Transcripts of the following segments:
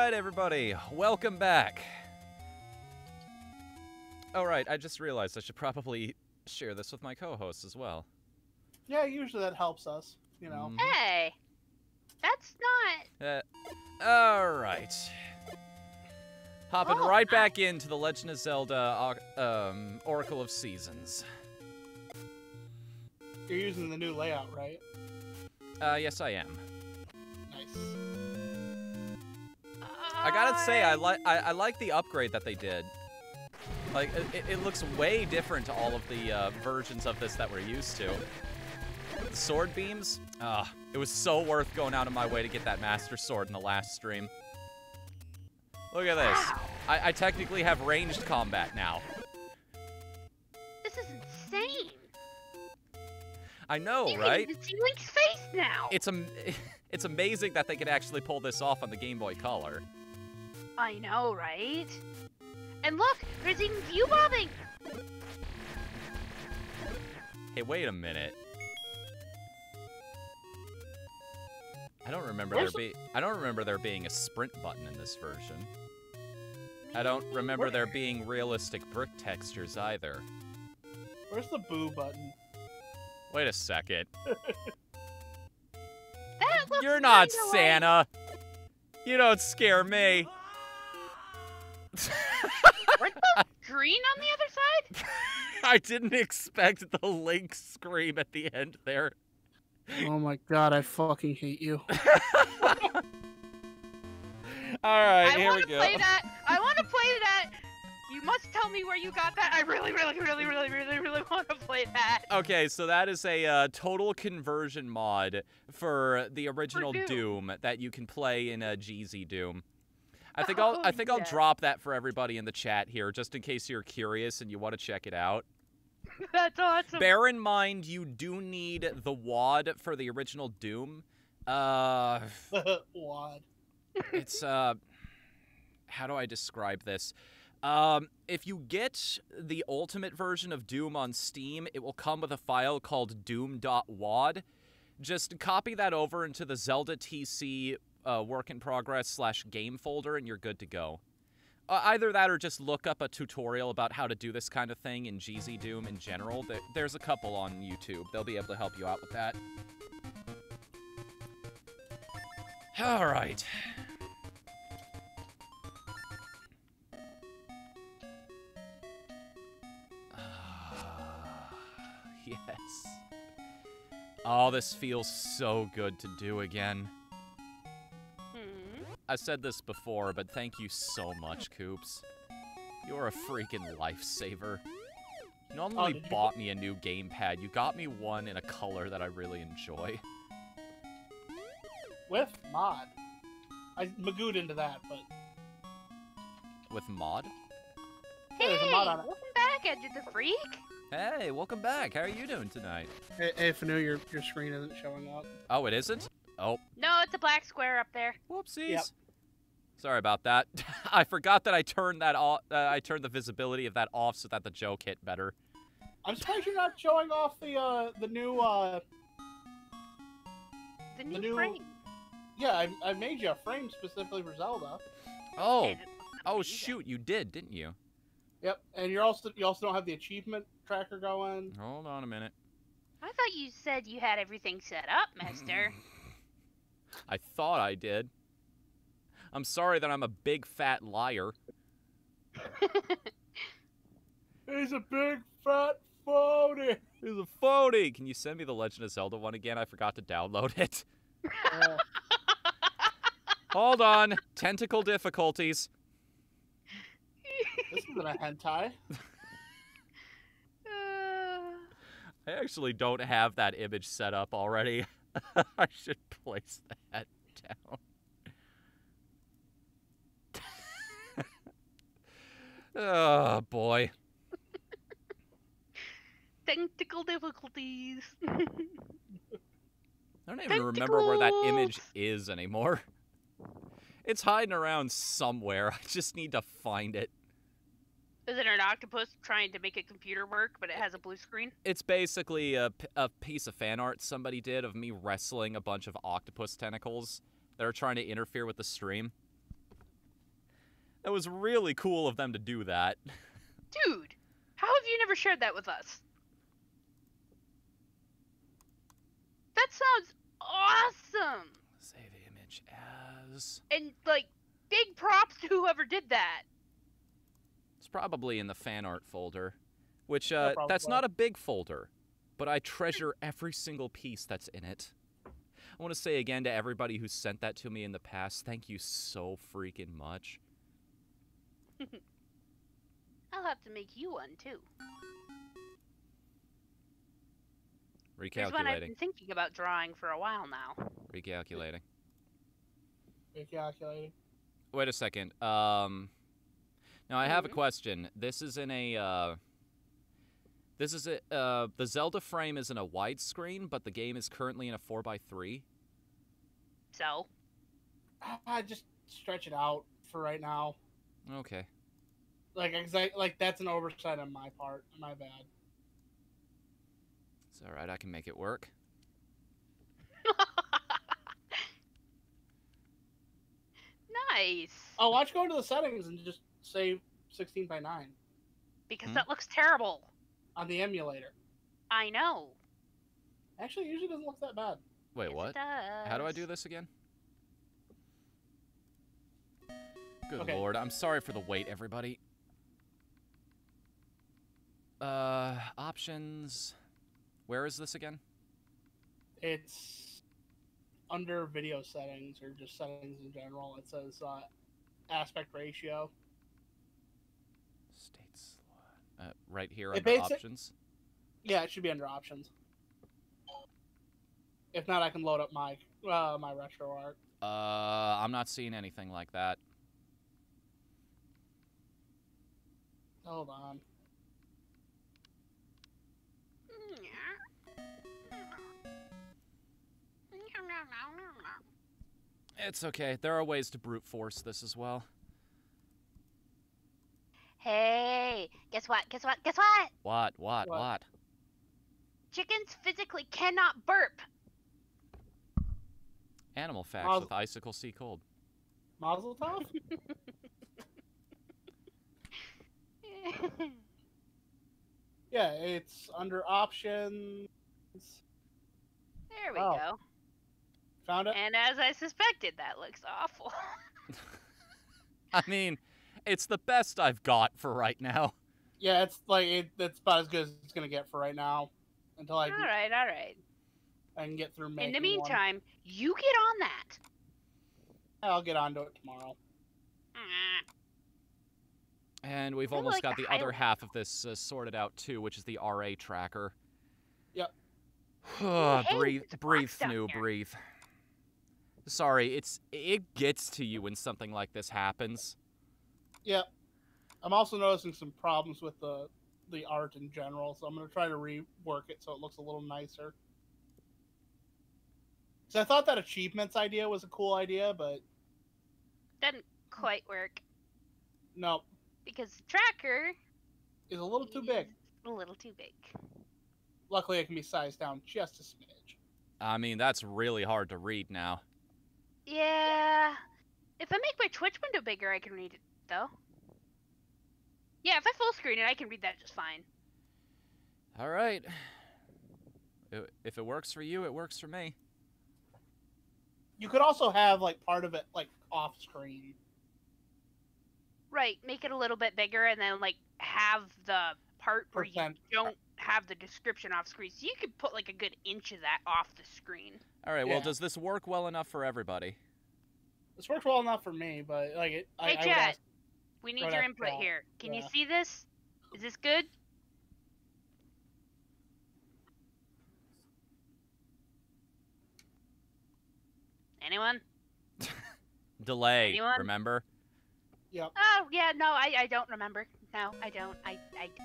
Alright, everybody, welcome back. Alright, I just realized I should probably share this with my co-hosts as well. Yeah, usually that helps us, you know. Hey, that's not... Alright. Hopping right back into The Legend of Zelda, Oracle of Seasons. You're using the new layout, right? Yes I am. Nice. I gotta say, I like the upgrade that they did. Like, it looks way different to all of the versions of this that we're used to. The sword beams, it was so worth going out of my way to get that Master Sword in the last stream. Look at this. Wow. I technically have ranged combat now. This is insane. I know, You right? can even see Link's face now. It's amazing that they could actually pull this off on the Game Boy Color. I know, right? And look, there's even view bombing. Hey, wait a minute. I don't remember there being a sprint button in this version. I don't remember there being realistic brick textures either. Where's the boo button? Wait a second. That looks You're not kinda Santa. You don't scare me. Weren't the green on the other side? I didn't expect the Link scream at the end there. Oh my god, I fucking hate you. Alright, here we I want to go. play that. I want to play that. You must tell me where you got that. I really want to play that. Okay, so that is a total conversion mod for the original Doom. Doom that you can play in GZ Doom. I think I'll yeah. drop that for everybody in the chat here, just in case you're curious and you want to check it out. That's awesome. Bear in mind, you do need the WAD for the original Doom. Wad. It's how do I describe this? If you get the ultimate version of Doom on Steam, it will come with a file called doom.wad. Just copy that over into the Zelda TC work in progress / game folder and you're good to go. Either that or just look up a tutorial about how to do this kind of thing in GZ Doom in general. There's a couple on YouTube. They'll be able to help you out with that. Alright. Yes. Oh, this feels so good to do again. I said this before, but thank you so much, Coops. You're a freaking lifesaver. You not only bought me a new gamepad, you got me one in a color that I really enjoy. With mod. I magooed into that, but... With mod? Yeah, there's a mod on it. Welcome back, Edge of the Freak. Hey, welcome back. How are you doing tonight? Hey, Whatthefnu, your screen isn't showing up. Oh, it isn't? Oh. No, it's a black square up there. Whoopsies. Yep. Sorry about that. I forgot that I turned that off. I turned the visibility of that off so that the joke hit better. I'm surprised you're not showing off the new The new frame. Yeah, I made you a frame specifically for Zelda. Oh. And it looks Oh amazing. shoot, you did, didn't you? Yep, and you also don't have the achievement tracker going. Hold on a minute. I thought you said you had everything set up, mister. I thought I did. I'm sorry that I'm a big fat liar. He's a big fat phony. He's a phony. Can you send me the Legend of Zelda one again? I forgot to download it. Hold on. Tentacle difficulties. This isn't a hentai. I actually don't have that image set up already. I should place that down. Oh, boy. Technical difficulties. I don't even remember where that image is anymore. It's hiding around somewhere. I just need to find it. Is it an octopus trying to make a computer work, but it has a blue screen? It's basically a piece of fan art somebody did of me wrestling a bunch of octopus tentacles that are trying to interfere with the stream. That was really cool of them to do that. Dude, how have you never shared that with us? That sounds awesome! Save image as... And, like, big props to whoever did that. It's probably in the fan art folder. Which, Yeah, that's probably. not a big folder. But I treasure every single piece that's in it. I want to say again to everybody who sent that to me in the past, thank you so freaking much. I'll have to make you one, too. There's one I've been Recalculating. thinking about drawing for a while now. Recalculating. Recalculating. Wait a second. Now I have a question. This is in a, the Zelda frame is in a widescreen, but the game is currently in a 4:3. So? I just stretch it out for right now. Okay. Like that's an oversight on my part. My bad. It's alright, I can make it work. Nice. Oh, why don't you go into the settings and just save 16:9 Because that looks terrible. on the emulator? I know. Actually, it usually doesn't look that bad. Wait, Yes, what? It does. How do I do this again? Good Okay. lord, I'm sorry for the wait, everybody. Options. Where is this again? It's under video settings or just settings in general. It says aspect ratio. States. Right here It under basic- options. Yeah, it should be under options. If not, I can load up my my retro art. I'm not seeing anything like that. Hold on. It's okay. There are ways to brute force this as well. Hey, guess what? Guess what? Guess what? What? What? Chickens physically cannot burp. Animal facts Mazel- with Icicle Sea Cold. Mazel tov? Yeah, it's under options. There we Oh. go. Found it? And as I suspected, that looks awful. I mean, it's the best I've got for right now. Yeah, it's like it's about as good as it's gonna get for right now. Until I All right, all right. I can get through In making the one. meantime, you get on that. I'll get onto it tomorrow. And we've I almost like got the the other highlight. half of this sorted out too, which is the RA tracker. Yep. Hey, breathe, there's a breathe, box down Fnu, here. breathe. Sorry, it gets to you when something like this happens. Yep. I'm also noticing some problems with the art in general, so I'm gonna try to rework it so it looks a little nicer. So I thought that achievements idea was a cool idea, but Doesn't quite work no, because the tracker it's a little too big. is a little too big. Luckily, it can be sized down just a smidge. I mean, that's really hard to read now. Yeah. If I make my Twitch window bigger, I can read it though. Yeah, if I full screen it, I can read that just fine. All right. If it works for you, it works for me. You could also have like part of it like off screen. Right, make it a little bit bigger and then like have the part where you Percent. don't have the description off screen. So you could put like a good inch of that off the screen. All right. Well, Yeah. does this work well enough for everybody? This works well enough for me, but like Hey, I would Chad. ask, We need Right your up input top, here. Can you yeah. see this? Is this good? Anyone? Delay. Anyone? Remember? yep. Oh, yeah, no, I don't remember. No, I don't. I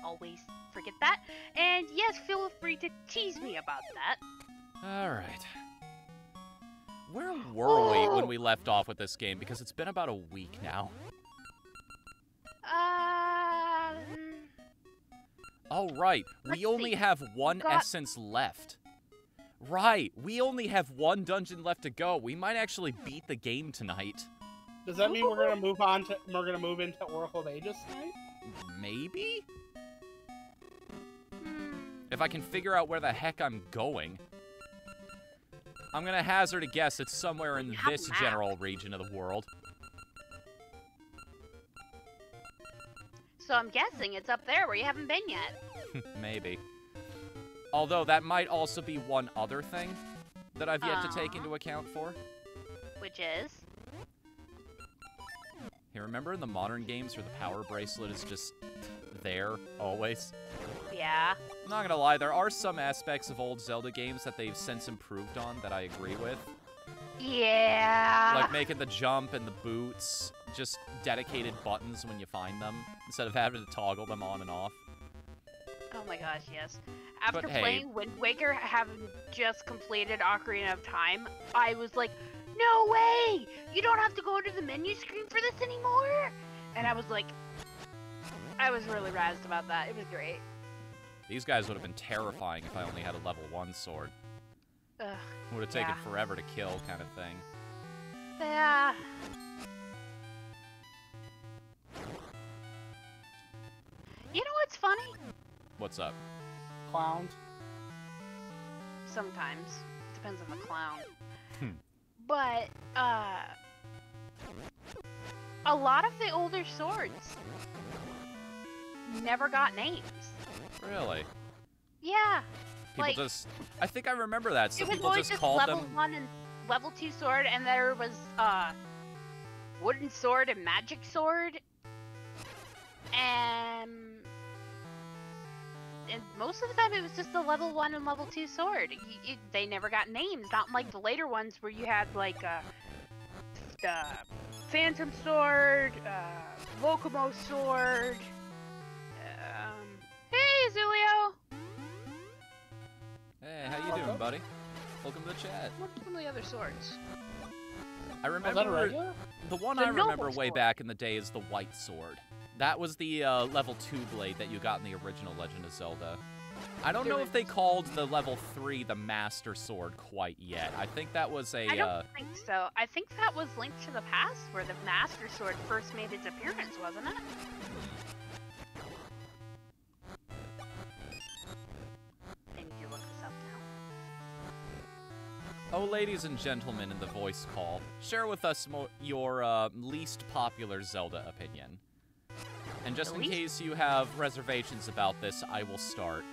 always forget that. And yes, feel free to tease me about that. All right. Where were we when we left off with this game? Because it's been about a week now. Oh, right. Let's We only see. have one Got- essence left. Right. We only have one dungeon left to go. We might actually beat the game tonight. Does that mean we're gonna move into Oracle of Ages tonight? Maybe? If I can figure out where the heck I'm going. I'm gonna hazard a guess it's somewhere in this general region of the world. So I'm guessing it's up there where you haven't been yet. Maybe. Although that might also be one other thing that I've yet to take into account for. Which is? Hey, remember in the modern games where the power bracelet is just there, always? Yeah. I'm not gonna lie, there are some aspects of old Zelda games that they've since improved on that I agree with. Yeah. Like making the jump and the boots just dedicated buttons when you find them, instead of having to toggle them on and off. Oh my gosh, yes. After But, hey. playing Wind Waker, having just completed Ocarina of Time, I was like, no way! You don't have to go to the menu screen for this anymore? And I was like, I was really razzed about that. It was great. These guys would have been terrifying if I only had a level 1 sword. Ugh, Would have taken yeah. forever to kill, kind of thing. Yeah. You know what's funny? What's up? Clowns. Sometimes. Depends on the clown. Hmm. But, a lot of the older swords never got names. Really? Yeah. People Like, just... I think I remember that. Some it was people always just just called level them... 1 and level 2 sword, and there was, wooden sword and magic sword. And most of the time it was just a level 1 and level 2 sword. They never got names, not like the later ones where you had like Phantom Sword, Locomo Sword. Hey, Zulio! Hey, how you doing, buddy? Welcome to the chat. What's some of the other swords? I Was that a remember... regular? The one The I remember noble way sword. back in the day is the white sword. That was the level 2 blade that you got in the original Legend of Zelda. I don't know if they called the level 3 the Master Sword quite yet. I think that was a... I don't think so. I think that was Link to the Past where the Master Sword first made its appearance, wasn't it? I need to look this up now. Oh, ladies and gentlemen in the voice call, share with us your least popular Zelda opinion. And just in case you have reservations about this, I will start.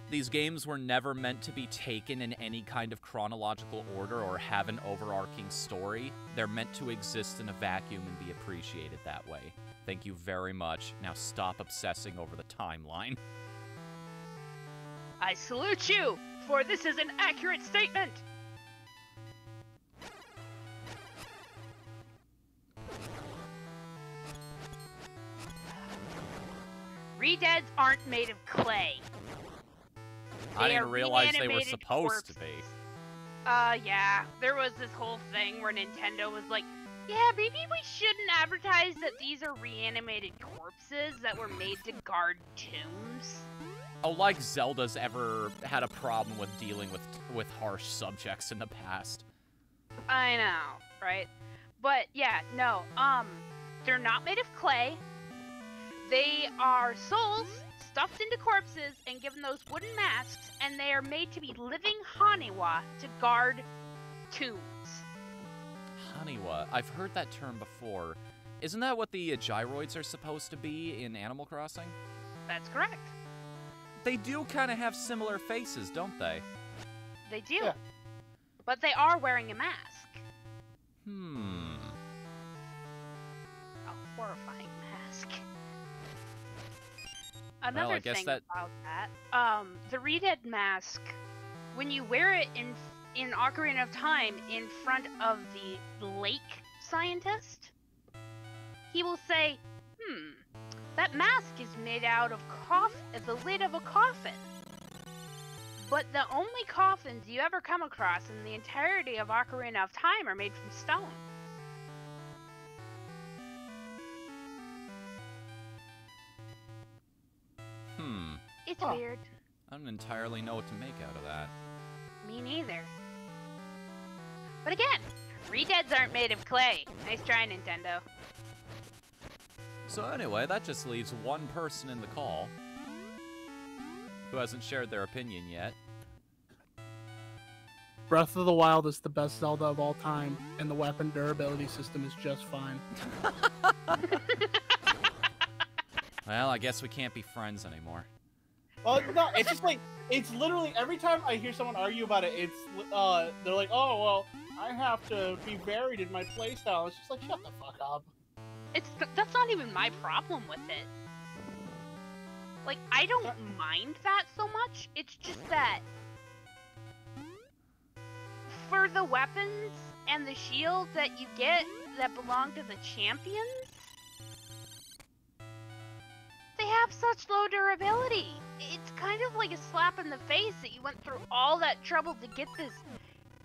These games were never meant to be taken in any kind of chronological order or have an overarching story. They're meant to exist in a vacuum and be appreciated that way. Thank you very much. Now stop obsessing over the timeline. I salute you, for this is an accurate statement! Redeads aren't made of clay. I They didn't are realize they were reanimated supposed to be. corpses. Yeah. There was this whole thing where Nintendo was like, yeah, maybe we shouldn't advertise that these are reanimated corpses that were made to guard tombs. Oh, like Zelda's ever had a problem with dealing with harsh subjects in the past. I know, right? But yeah, no, they're not made of clay. They are souls stuffed into corpses and given those wooden masks, and they are made to be living Haniwa to guard tombs. Haniwa. I've heard that term before. Isn't that what the gyroids are supposed to be in Animal Crossing? That's correct. They do kind of have similar faces, don't they? They do. Yeah. But they are wearing a mask. A horrifying mask. Another I guess thing that- about that, the Redead mask, when you wear it in Ocarina of Time in front of the lake scientist, he will say, that mask is made out of the lid of a coffin. But the only coffins you ever come across in the entirety of Ocarina of Time are made from stone. It's weird. I don't entirely know what to make out of that. Me neither. But again, Redeads aren't made of clay. Nice try, Nintendo. So anyway, that just leaves one person in the call who hasn't shared their opinion yet. Breath of the Wild is the best Zelda of all time, and the weapon durability system is just fine. Well, I guess we can't be friends anymore. Well, no, it's just like, it's literally, every time I hear someone argue about it, it's, they're like, oh, well, I have to be varied in my playstyle. It's just like, shut the fuck up. That's not even my problem with it. Like, I don't mind that so much. It's just that for the weapons and the shields that you get that belong to the champions, they have such low durability. It's kind of like a slap in the face that you went through all that trouble to get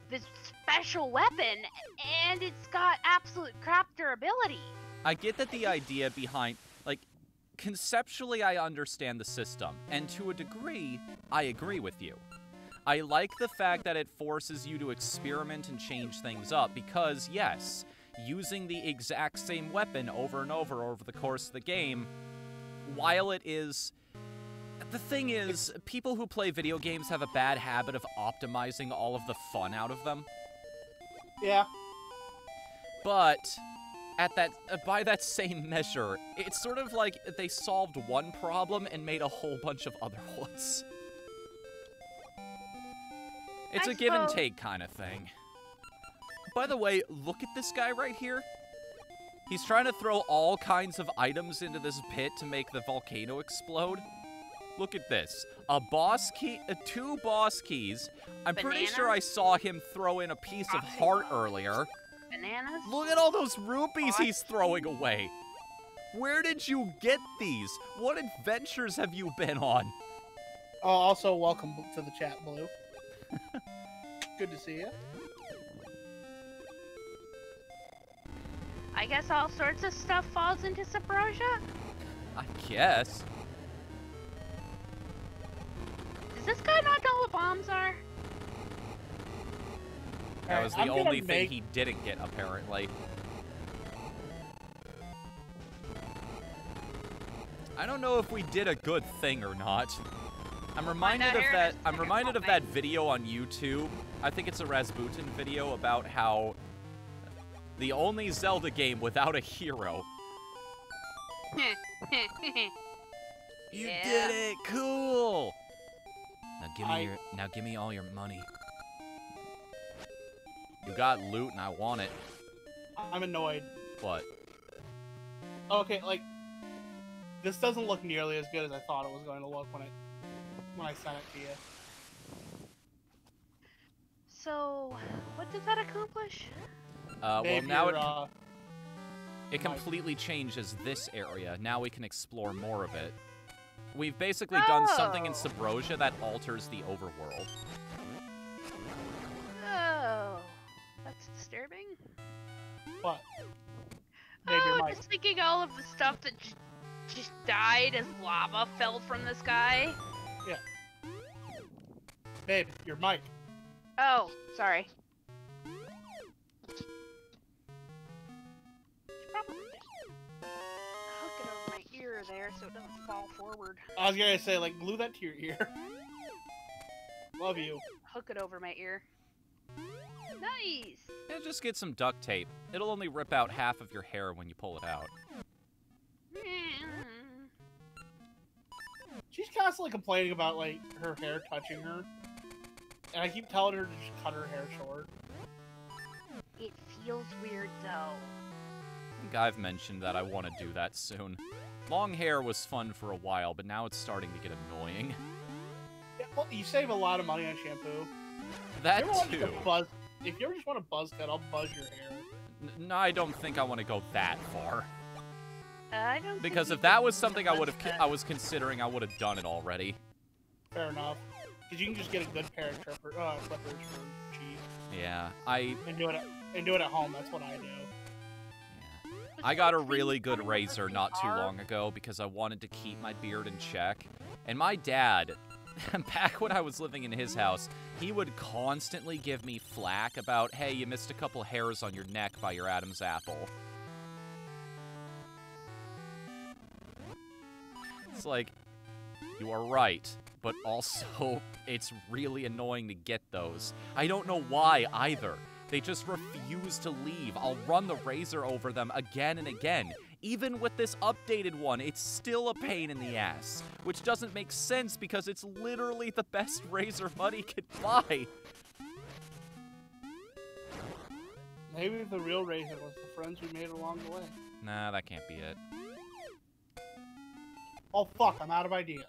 this special weapon, and it's got absolute crap durability. I get that the idea behind, like, conceptually I understand the system, and to a degree, I agree with you. I like the fact that it forces you to experiment and change things up, because yes, using the exact same weapon over and over the course of the game, while it is... The thing is, people who play video games have a bad habit of optimizing all of the fun out of them. Yeah. But by that same measure, it's sort of like they solved one problem and made a whole bunch of other ones. It's a give and take kind of thing. By the way, look at this guy right here. He's trying to throw all kinds of items into this pit to make the volcano explode. Look at this. A boss key, 2 boss keys. I'm pretty sure I saw him throw in a piece of heart earlier. Bananas? Look at all those rupees he's throwing away. Where did you get these? What adventures have you been on? Oh, also, welcome to the chat, Blue. Good to see you. I guess all sorts of stuff falls into Sabrosia? I guess. Does this guy not know what bombs are? That was the only thing he didn't get, apparently. I don't know if we did a good thing or not. I'm reminded of that video on YouTube. I think it's a Rasputin video about how the only Zelda game without a hero. You did it! Cool! Now give me all your money. You got loot and I want it. I'm annoyed. What? Okay, like, this doesn't look nearly as good as I thought it was going to look when I sent it to you. So, what does that accomplish? Well, now it completely changes this area. Now we can explore more of it. We've basically done something in Sabrosia that alters the overworld. Oh, that's disturbing. What? Just thinking all of the stuff that just died as lava fell from the sky. Yeah. Babe, your mic. Oh, sorry. Hook it over my ear there so it doesn't fall forward. I was gonna say, like, glue that to your ear. Love you. Hook it over my ear. Nice! Yeah, just get some duct tape. It'll only rip out half of your hair when you pull it out. She's constantly complaining about, like, her hair touching her. And I keep telling her to just cut her hair short. It feels weird, though. I think I've mentioned that I want to do that soon. Long hair was fun for a while, but now it's starting to get annoying. Yeah, well, you save a lot of money on shampoo. That too. If you ever just want a buzz cut, I'll buzz your hair. No, I don't think I want to go that far. I don't. Because if that was something I was considering, I would have done it already. Fair enough. Because you can just get a good pair of clippers for cheap. Yeah, and do it at home. That's what I do. Yeah. I got a really good razor not too long ago because I wanted to keep my beard in check. And my dad, back when I was living in his house, he would constantly give me flack about, hey, you missed a couple hairs on your neck by your Adam's apple. It's like, you are right, but also, it's really annoying to get those. I don't know why, either. They just refuse to leave. I'll run the razor over them again and again. Even with this updated one, it's still a pain in the ass. Which doesn't make sense because it's literally the best razor money could buy. Maybe the real razor was the friends we made along the way. Nah, that can't be it. Oh fuck, I'm out of ideas.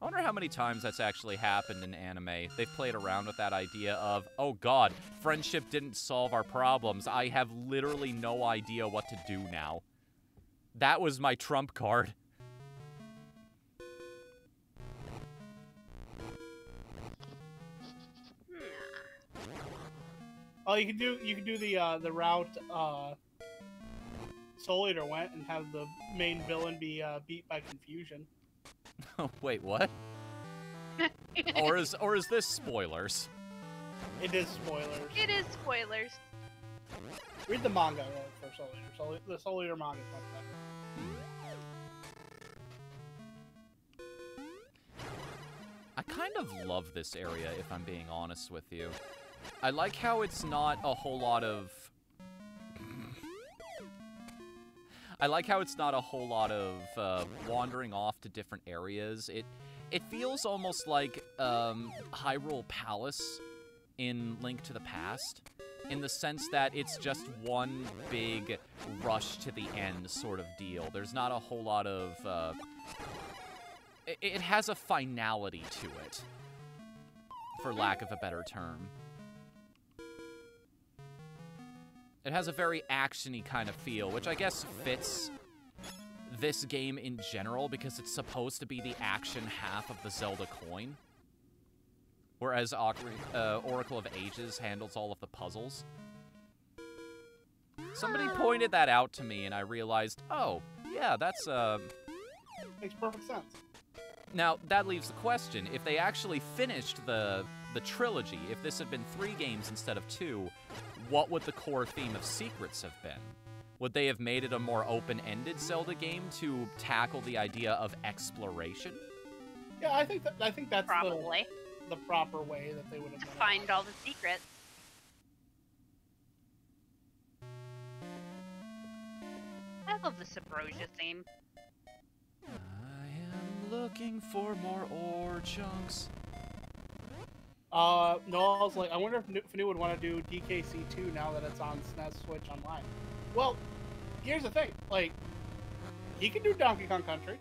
I wonder how many times that's actually happened in anime. They've played around with that idea of, oh god, friendship didn't solve our problems. I have literally no idea what to do now. That was my trump card. Oh, you can do the route Soul Eater went and have the main villain be beat by confusion. Oh, wait, what? or is this spoilers? It is spoilers. It is spoilers. Read the manga for Soul Eater. The Soul Eater manga is much better. I kind of love this area, if I'm being honest with you. I like how it's not a whole lot of... I like how it's not a whole lot of wandering off to different areas. It feels almost like Hyrule Palace in Link to the Past, in the sense that it's just one big rush to the end sort of deal. There's not a whole lot of... It has a finality to it, for lack of a better term. It has a very action-y kind of feel, which I guess fits this game in general because it's supposed to be the action half of the Zelda coin, whereas Oracle of Ages handles all of the puzzles. Somebody pointed that out to me, and I realized, oh, yeah, that's... Makes perfect sense. Now, that leaves the question, if they actually finished the trilogy, if this had been 3 games instead of 2, what would the core theme of Secrets have been? Would they have made it a more open-ended Zelda game to tackle the idea of exploration? Yeah, I think that's Probably. the proper way that they would have To done it. find all the secrets. I love the Subrosia theme. I am looking for more ore chunks. No, I was like, I wonder if Fnu would want to do DKC2 now that it's on SNES Switch Online. Well, here's the thing, like, he can do Donkey Kong Country.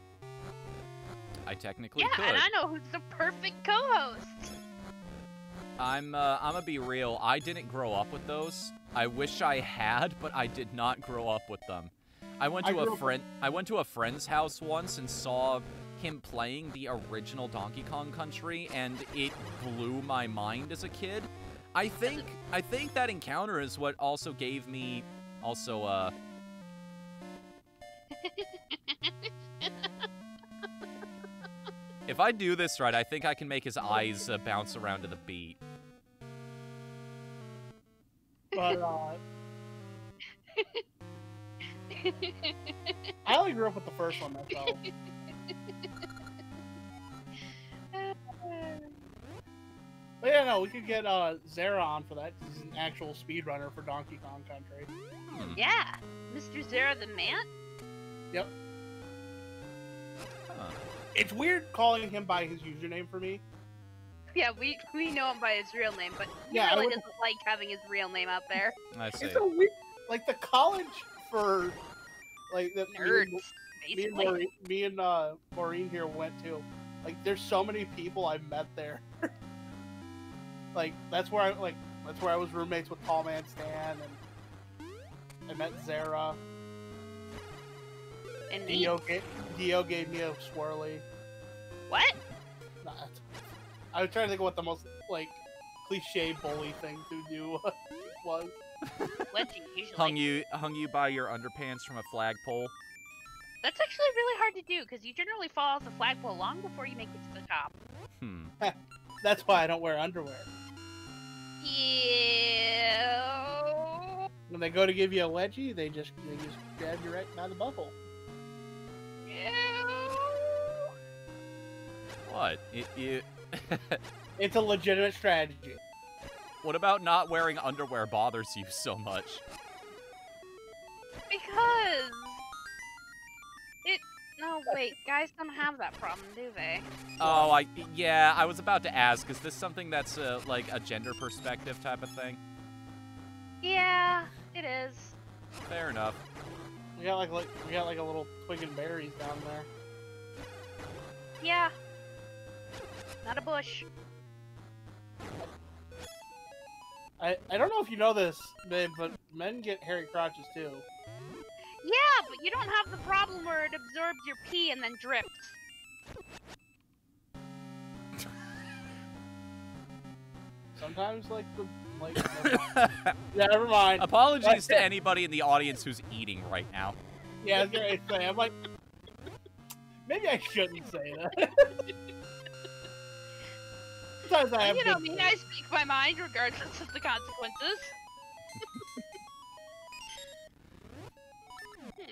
I technically Yeah, could. and I know who's the perfect co-host. I'm gonna be real, I didn't grow up with those. I wish I had, but I did not grow up with them. I went to a friend's house once and saw him playing the original Donkey Kong Country, and it blew my mind as a kid. I think that encounter is what also gave me If I do this right, I think I can make his eyes bounce around to the beat. But, I only grew up with the first one, that's all. But yeah, no, we could get Zara on for that. He's an actual speedrunner for Donkey Kong Country. Yeah, Mr. Zera the Man? Yep. Huh. It's weird calling him by his username for me. Yeah, we know him by his real name, but he Yeah, I really would- doesn't like having his real name out there. I see. It's so weird. Like, the college for, like, that Nerds, basically. me and Maureen here went to. Like, there's so many people I met there. Like, that's where I was roommates with Tall Man Stan, and I met Zara. And me? Dio gave me a swirly. What? Nah, I was trying to think of what the most, like, cliche bully thing to do was. Wedgie, usually. Hung you by your underpants from a flagpole. That's actually really hard to do, because you generally fall off the flagpole long before you make it to the top. That's why I don't wear underwear. Yeah. When they go to give you a wedgie, they just grab you right by the butthole. What? It's a legitimate strategy. What about not wearing underwear bothers you so much? Because no, wait, guys don't have that problem, do they? Oh, yeah, I was about to ask, is this something that's like a gender perspective type of thing? Yeah, it is. Fair enough. We got like a little twig and berries down there. Yeah. Not a bush. I don't know if you know this, babe, but men get hairy crotches too. Yeah, but you don't have the problem where it absorbs your pee and then drips. Sometimes, yeah, never mind. Apologies to anybody in the audience who's eating right now. Yeah, I was gonna say, I'm like, maybe I shouldn't say that. Sometimes I have. You know me, I speak my mind regardless of the consequences.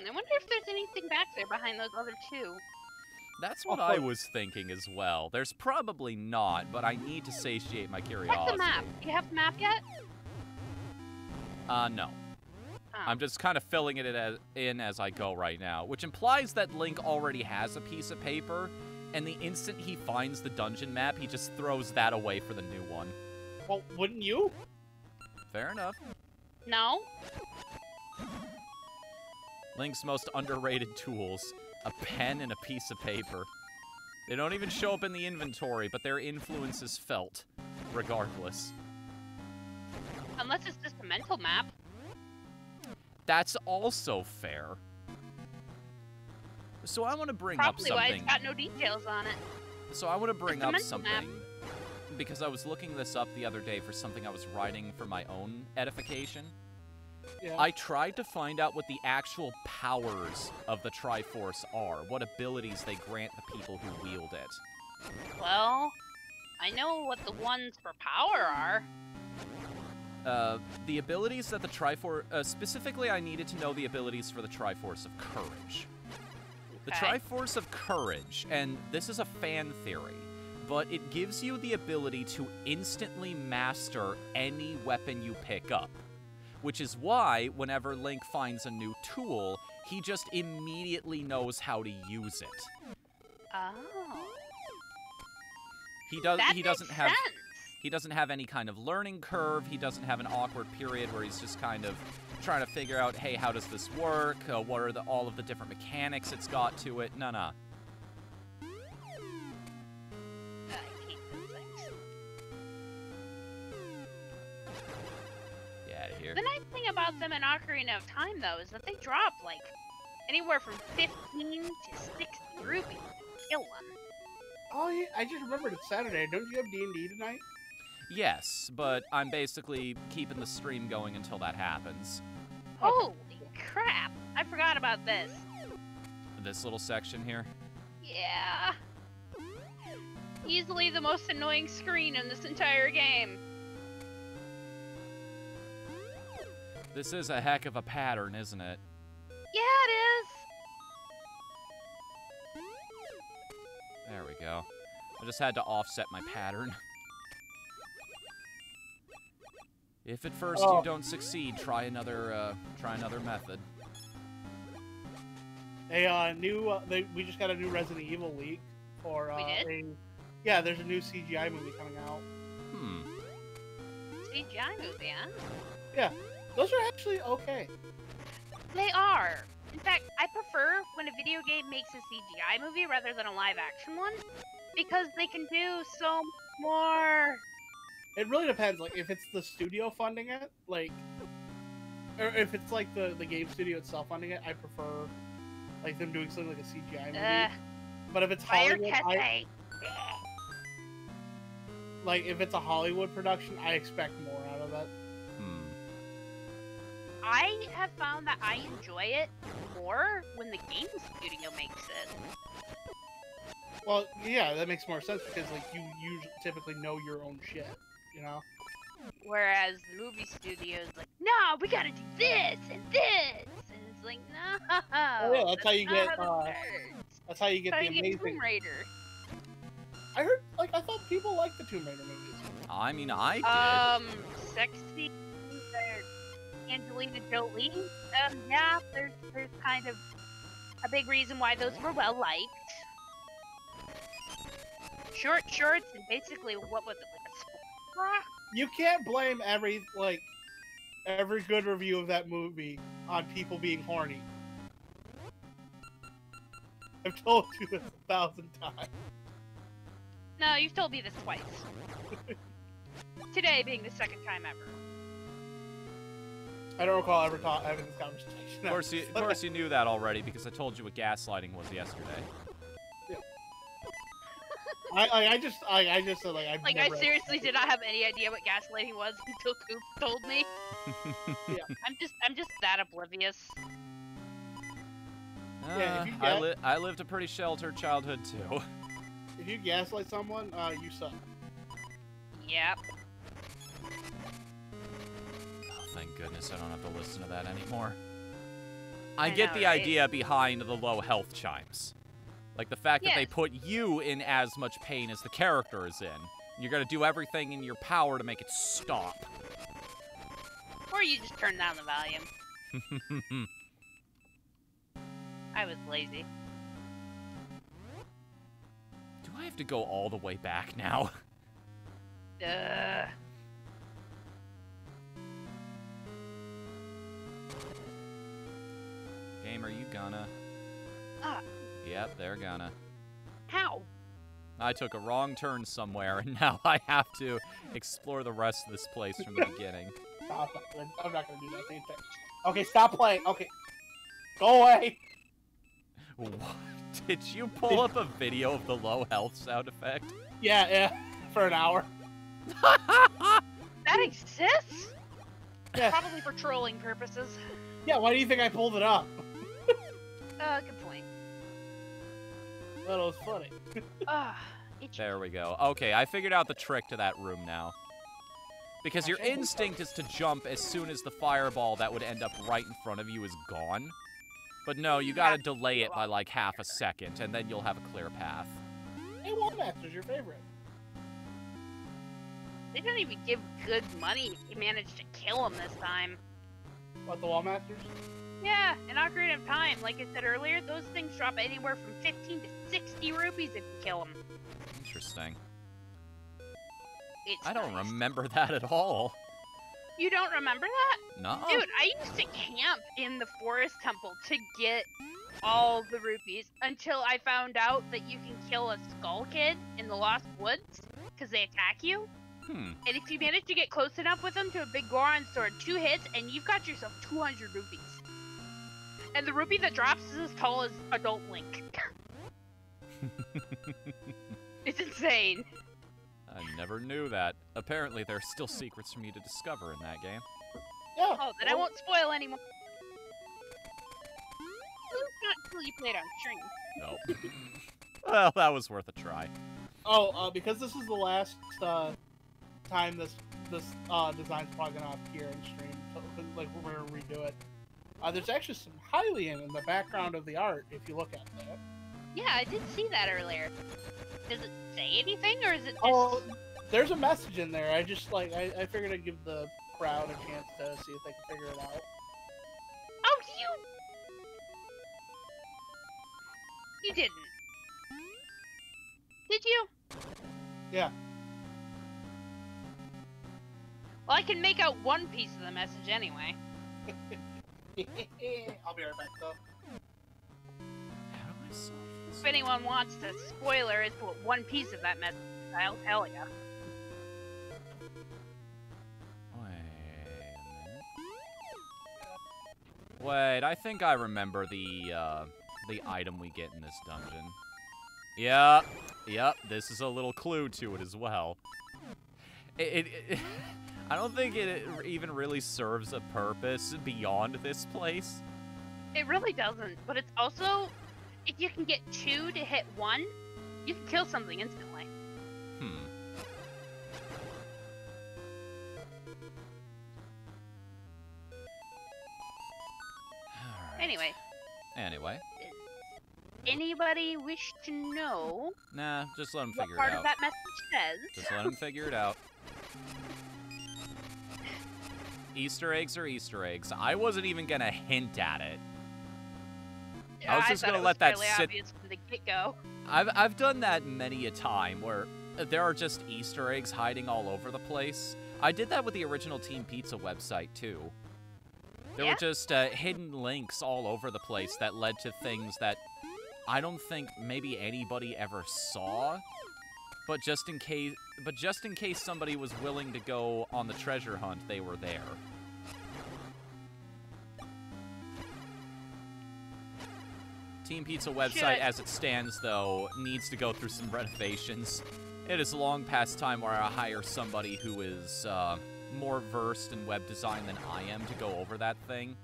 I wonder if there's anything back there behind those other two. That's what I was thinking as well. There's probably not, but I need to satiate my curiosity. What's the map? Do you have the map yet? No. Oh. I'm just kind of filling it in as I go right now, which implies that Link already has a piece of paper, and the instant he finds the dungeon map, he just throws that away for the new one. Well, wouldn't you? Fair enough. No? Link's most underrated tools, a pen and a piece of paper. They don't even show up in the inventory, but their influence is felt, regardless. Unless it's just a mental map. That's also fair. So I want to bring up something. Probably why it's got no details on it. So I want to bring up mental map. something, because I was looking this up the other day for something I was writing for my own edification. Yeah. I tried to find out what the actual powers of the Triforce are, what abilities they grant the people who wield it. Well, I know what the ones for power are. The abilities that the Triforce... specifically, I needed to know the abilities for the Triforce of Courage. The Okay. Triforce of Courage, and this is a fan theory, but it gives you the ability to instantly master any weapon you pick up. Which is why, whenever Link finds a new tool, he just immediately knows how to use it. Oh. He Makes doesn't have any kind of learning curve. He doesn't have an awkward period where he's just kind of trying to figure out, hey, how does this work? What are all of the different mechanics it's got to it? No. I hate those things. Get out of here. The nice thing about them in Ocarina of Time, though, is that they drop, like, anywhere from 15 to 60 rupees to kill one. Oh yeah, I just remembered it's Saturday. Don't you have D&D tonight? Yes, but I'm basically keeping the stream going until that happens. Holy crap! I forgot about this. This little section here. Yeah. Easily the most annoying screen in this entire game. This is a heck of a pattern, isn't it? Yeah, it is. There we go. I just had to offset my pattern. If at first you don't succeed, try another method. We just got a new Resident Evil leak for We did? yeah, there's a new CGI movie coming out. CGI movie, huh? Yeah, those are actually okay. They are. In fact, I prefer when a video game makes a CGI movie rather than a live-action one, because they can do so more. It really depends. Like, if it's the studio funding it, like, or if it's like the game studio itself funding it, I prefer like them doing something like a CGI movie. But if it's Hollywood, like if it's a Hollywood production, I expect more out of it. I have found that I enjoy it more when the game studio makes it. Well, yeah, that makes more sense because like you typically know your own shit, you know. Whereas the movie studio's like, no, we gotta do this and this, and it's like, no. Oh, yeah, that's how you get. That's how you get That's the how you amazing. get Tomb Raider. I heard, like, I thought people liked the Tomb Raider movies. I mean, I did. Sexy, Angelina Jolie. Yeah, there's kind of a big reason why those were well liked. Short shorts and basically what was it, like a sports bra? You can't blame every good review of that movie on people being horny. I've told you this 1,000 times. No, you've told me this twice. Today being the second time ever. I don't recall ever having this conversation. Of course you knew that already because I told you what gaslighting was yesterday. Yeah. I just said like I've never I seriously did not have any idea what gaslighting was until Coop told me. Yeah. I'm just that oblivious. Yeah, if you I lived a pretty sheltered childhood too. If you gaslight someone, you suck. Yep. Oh, thank goodness I don't have to listen to that anymore. I know, get the right? idea behind the low health chimes. Like the fact that they Yes. put you in as much pain as the character is in. You're gonna do everything in your power to make it stop. Or you just turn down the volume. I was lazy. Do I have to go all the way back now? Game, are you gonna? Yep, they're gonna. How? I took a wrong turn somewhere, and now I have to explore the rest of this place from the beginning. Stop. I'm not gonna do that same thing. Okay, stop playing. Okay. Go away. What? Did you pull up a video of the low health sound effect? Yeah, for an hour. That exists? Yeah. Probably for trolling purposes. Yeah, why do you think I pulled it up? Good point. That was funny. Itchy. There we go. Okay, I figured out the trick to that room now. Because your instinct is to jump as soon as the fireball that would end up right in front of you is gone. But no, you gotta delay it by like half a second, and then you'll have a clear path. Hey, Wallmaster's your favorite. They don't even give good money if you manage to kill them this time. What, the Wallmasters? Yeah, in Ocarina of Time, like I said earlier, those things drop anywhere from 15 to 60 rupees if you kill them. Interesting. It's I don't nice. remember that at all. You don't remember that? No. Dude, I used to camp in the forest temple to get all the rupees until I found out that you can kill a skull kid in the Lost Woods because they attack you. Hmm. And if you manage to get close enough with them to a big Goron sword, 2 hits, and you've got yourself 200 rupees. And the rupee that drops is as tall as adult Link. It's insane. I never knew that. Apparently, there are still secrets for me to discover in that game. Yeah. Oh, then I won't spoil anymore. Well, it's not until you play it on stream. Nope. Well, that was worth a try. Oh, because this is the last time this design's probably gonna appear in stream, so, like we're gonna redo it. There's actually some Hylian in the background of the art if you look at that. Yeah, I did see that earlier. Does it say anything, or is it just... Oh, there's a message in there. I just like I figured I'd give the crowd a chance to see if they can figure it out. Oh, you didn't. Did you? Yeah. Well, I can make out one piece of the message anyway. I'll be right back though. How do I solve this? If anyone wants to spoiler as to what one piece of that message is, I'll tell ya. Wait a minute. Wait, I think I remember the item we get in this dungeon. Yep, this is a little clue to it as well. I don't think it even really serves a purpose beyond this place. It really doesn't, but it's also, if you can get 2 to hit 1, you can kill something instantly. Alright. Anyway. Anybody wish to know Nah, just let him what figure part it out. of that message says? Just let him figure it out. Easter eggs are Easter eggs. I wasn't even gonna hint at it. I was just gonna let that sit. Obvious from the get-go. I've done that many a time where there are just Easter eggs hiding all over the place. I did that with the original Team Pizza website too. There were just hidden links all over the place that led to things that I don't think maybe anybody ever saw. But just in case somebody was willing to go on the treasure hunt, they were there. Team Pizza website, as it stands, though, needs to go through some renovations. It is long past time where I hire somebody who is more versed in web design than I am to go over that thing.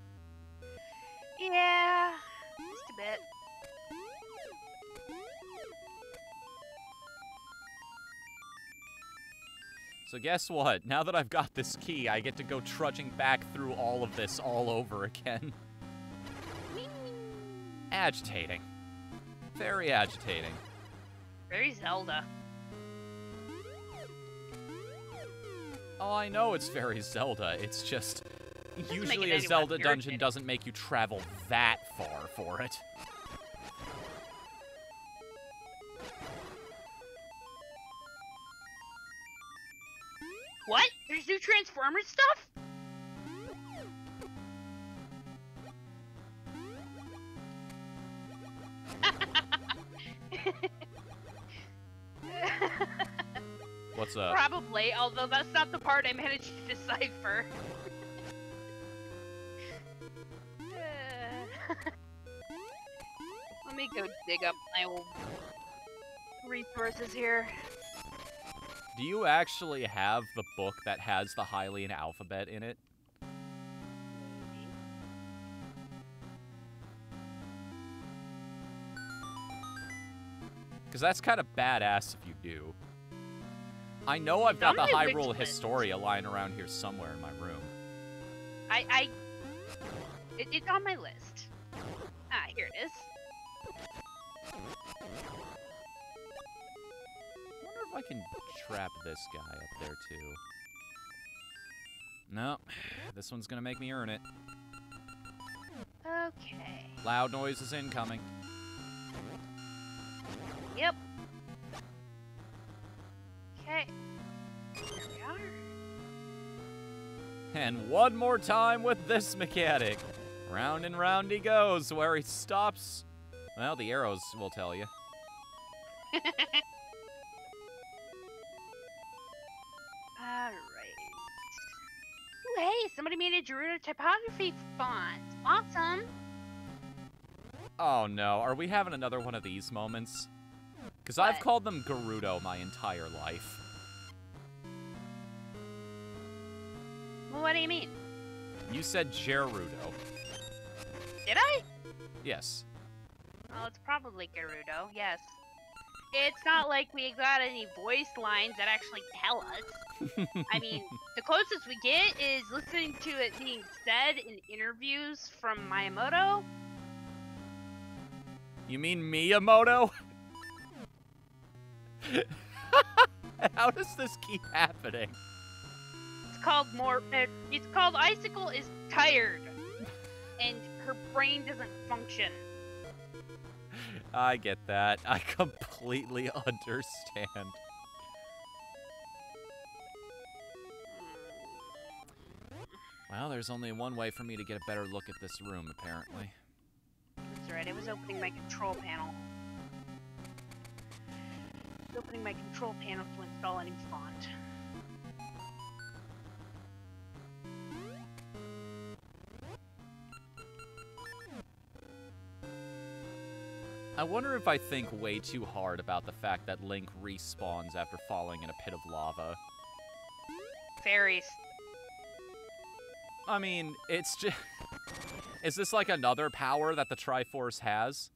Yeah, just a bit. So guess what? Now that I've got this key, I get to go trudging back through all of this all over again. Agitating. Very agitating. Very Zelda. Oh, I know it's very Zelda. It's just... usually a any Zelda less dungeon irritating. doesn't make you travel that far for it. What? There's new Transformers stuff? What's up? Probably, although that's not the part I managed to decipher. Let me go dig up my old resources here. Do you actually have the book that has the Hylian alphabet in it? Because that's kind of badass if you do. I know I've got the on my wish Hyrule list. Historia lying around here somewhere in my room. It's on my list. Ah, here it is. I wonder if I can trap this guy up there too. No, this one's gonna make me earn it. Okay. Loud noise is incoming. Yep. Okay. There we are. And one more time with this mechanic. Round and round he goes. Where he stops, well, the arrows will tell you. Alright. Ooh, hey, somebody made a Gerudo typography font. Awesome. Oh no, are we having another one of these moments? Because I've What? called them Gerudo my entire life. Well, what do you mean? You said Gerudo. Did I? Yes. Oh, it's probably Gerudo, yes. It's not like we got any voice lines that actually tell us. I mean, the closest we get is listening to it being said in interviews from Miyamoto. You mean Miyamoto? How does this keep happening? It's called Icicle is tired, and her brain doesn't function. I get that. I completely understand. Well, there's only one way for me to get a better look at this room, apparently. That's right, it was opening my control panel. Opening my control panel to install a new font. I wonder if I think way too hard about the fact that Link respawns after falling in a pit of lava. Fairies. I mean, it's just... Is this like another power that the Triforce has?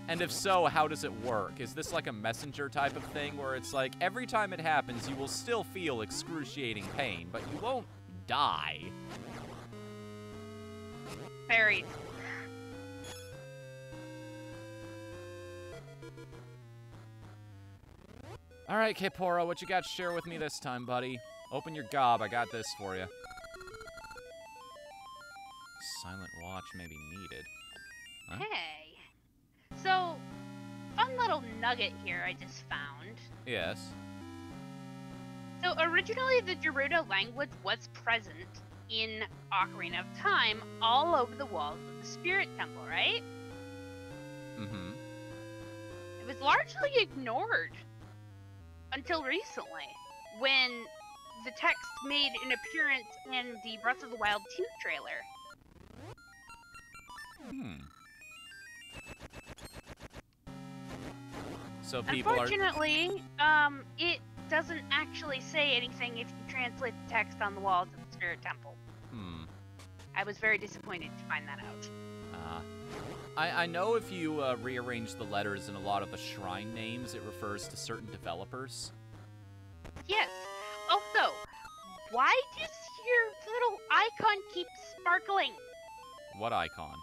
And if so, how does it work? Is this like a messenger type of thing where it's like, every time it happens, you will still feel excruciating pain, but you won't die? Very. Alright, Kippora, what you got to share with me this time, buddy? Open your gob, I got this for you. Silent watch may be needed. Huh? Hey. So, fun little nugget here I just found. Yes. So originally the Gerudo language was present in Ocarina of Time all over the walls of the Spirit Temple, right? Mm-hmm. It was largely ignored until recently, when the text made an appearance in the Breath of the Wild 2 trailer. So people Unfortunately, it doesn't actually say anything if you translate the text on the walls of the Spirit Temple. I was very disappointed to find that out. I know if you rearrange the letters in a lot of the shrine names, it refers to certain developers. Yes. Also, why does your little icon keep sparkling? What icon?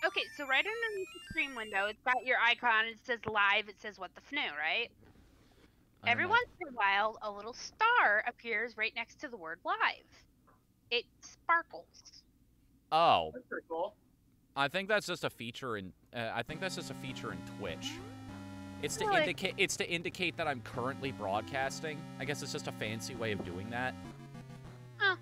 Okay, so right underneath the screen window, it's got your icon. It says live. It says Whatthefnu, right? Every once in a while, a little star appears right next to the word live. It sparkles. Oh. That's pretty cool. I think that's just a feature in. I think that's just a feature in Twitch. It's to Really? indicate. It's to indicate that I'm currently broadcasting. I guess it's just a fancy way of doing that. Huh.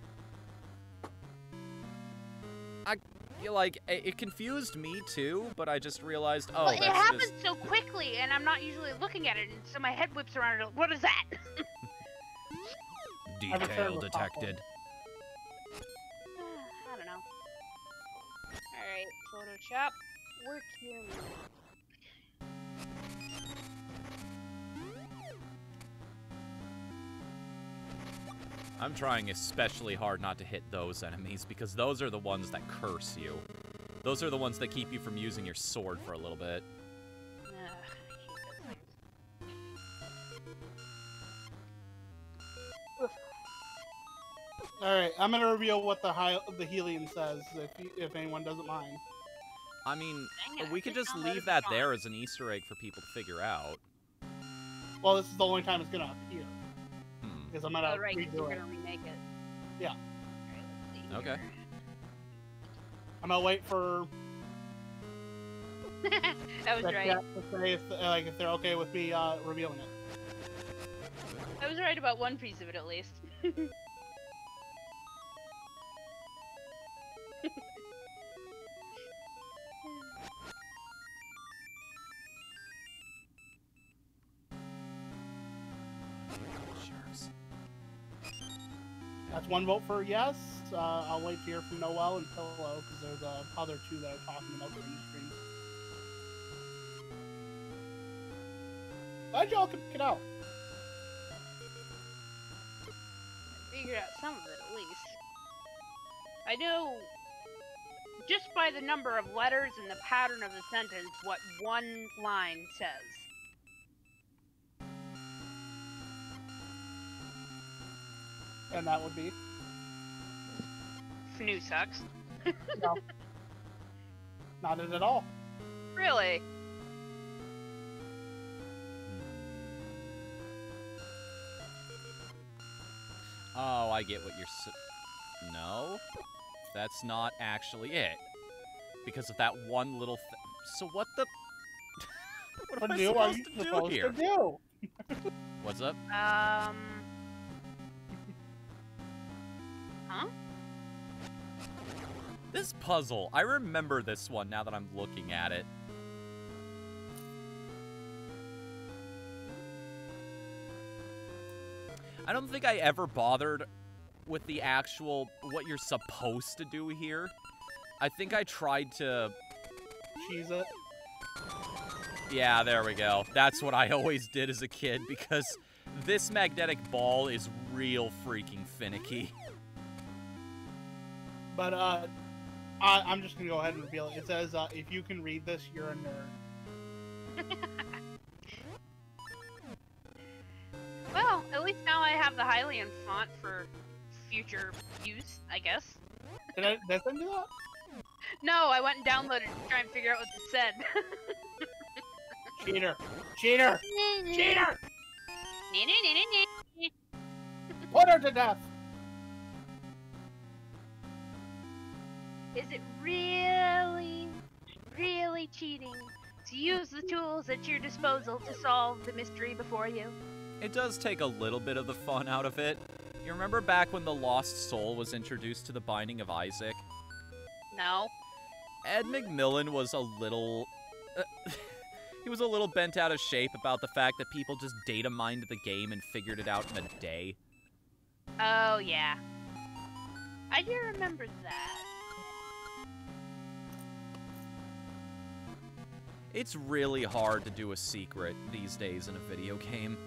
It confused me too, but I just realized, oh, Well, it that's happens just... so quickly, and I'm not usually looking at it, and so my head whips around. And what is that? Detail detected. I don't know. All right, Photoshop, work here. I'm trying especially hard not to hit those enemies, because those are the ones that curse you. Those are the ones that keep you from using your sword for a little bit. Alright, I'm gonna reveal what the helium says, if anyone doesn't mind. I mean, Dang it, we could just downloaded leave that fine. there as an Easter egg for people to figure out. Well, this is the only time it's gonna appear. Because I'm gonna Oh, right, 'cause redo you're it. gonna remake it. Yeah. Alright, let's see. Okay. here. I'm gonna wait for That was the right. chat to say if they're okay with me revealing it. I was right about one piece of it, at least. Sharks. That's one vote for yes. I'll wait to hear from Noel and Pillow, because they're the other two that are talking about the stream. Glad y'all could pick it out. Figured out some of it, at least. I know, just by the number of letters and the pattern of the sentence, what one line says. And that would be Fnu sucks. no. Not it at all. Really? Oh, I get what you're No? That's not actually it. Because of that one little So what the... what am I are supposed you to do supposed here? to do? What's up? Huh? This puzzle, I remember this one now that I'm looking at it. I don't think I ever bothered with the actual, what you're supposed to do here. I think I tried to... Cheese it. Yeah, there we go. That's what I always did as a kid, because this magnetic ball is real freaking finicky. But I'm just gonna go ahead and reveal it. It says, if you can read this, you're a nerd. Well, at least now I have the Hylian font for future use, I guess. Did I send you that? No, I went and downloaded it to try and figure out what it said. Cheater! Cheater! Cheater! Put her to death! Is it really, really cheating to use the tools at your disposal to solve the mystery before you? It does take a little bit of the fun out of it. You remember back when the Lost Soul was introduced to the Binding of Isaac? No. Ed McMillan was a little... he was a little bent out of shape about the fact that people just data mined the game and figured it out in a day. Oh, yeah. I do remember that. It's really hard to do a secret these days in a video game.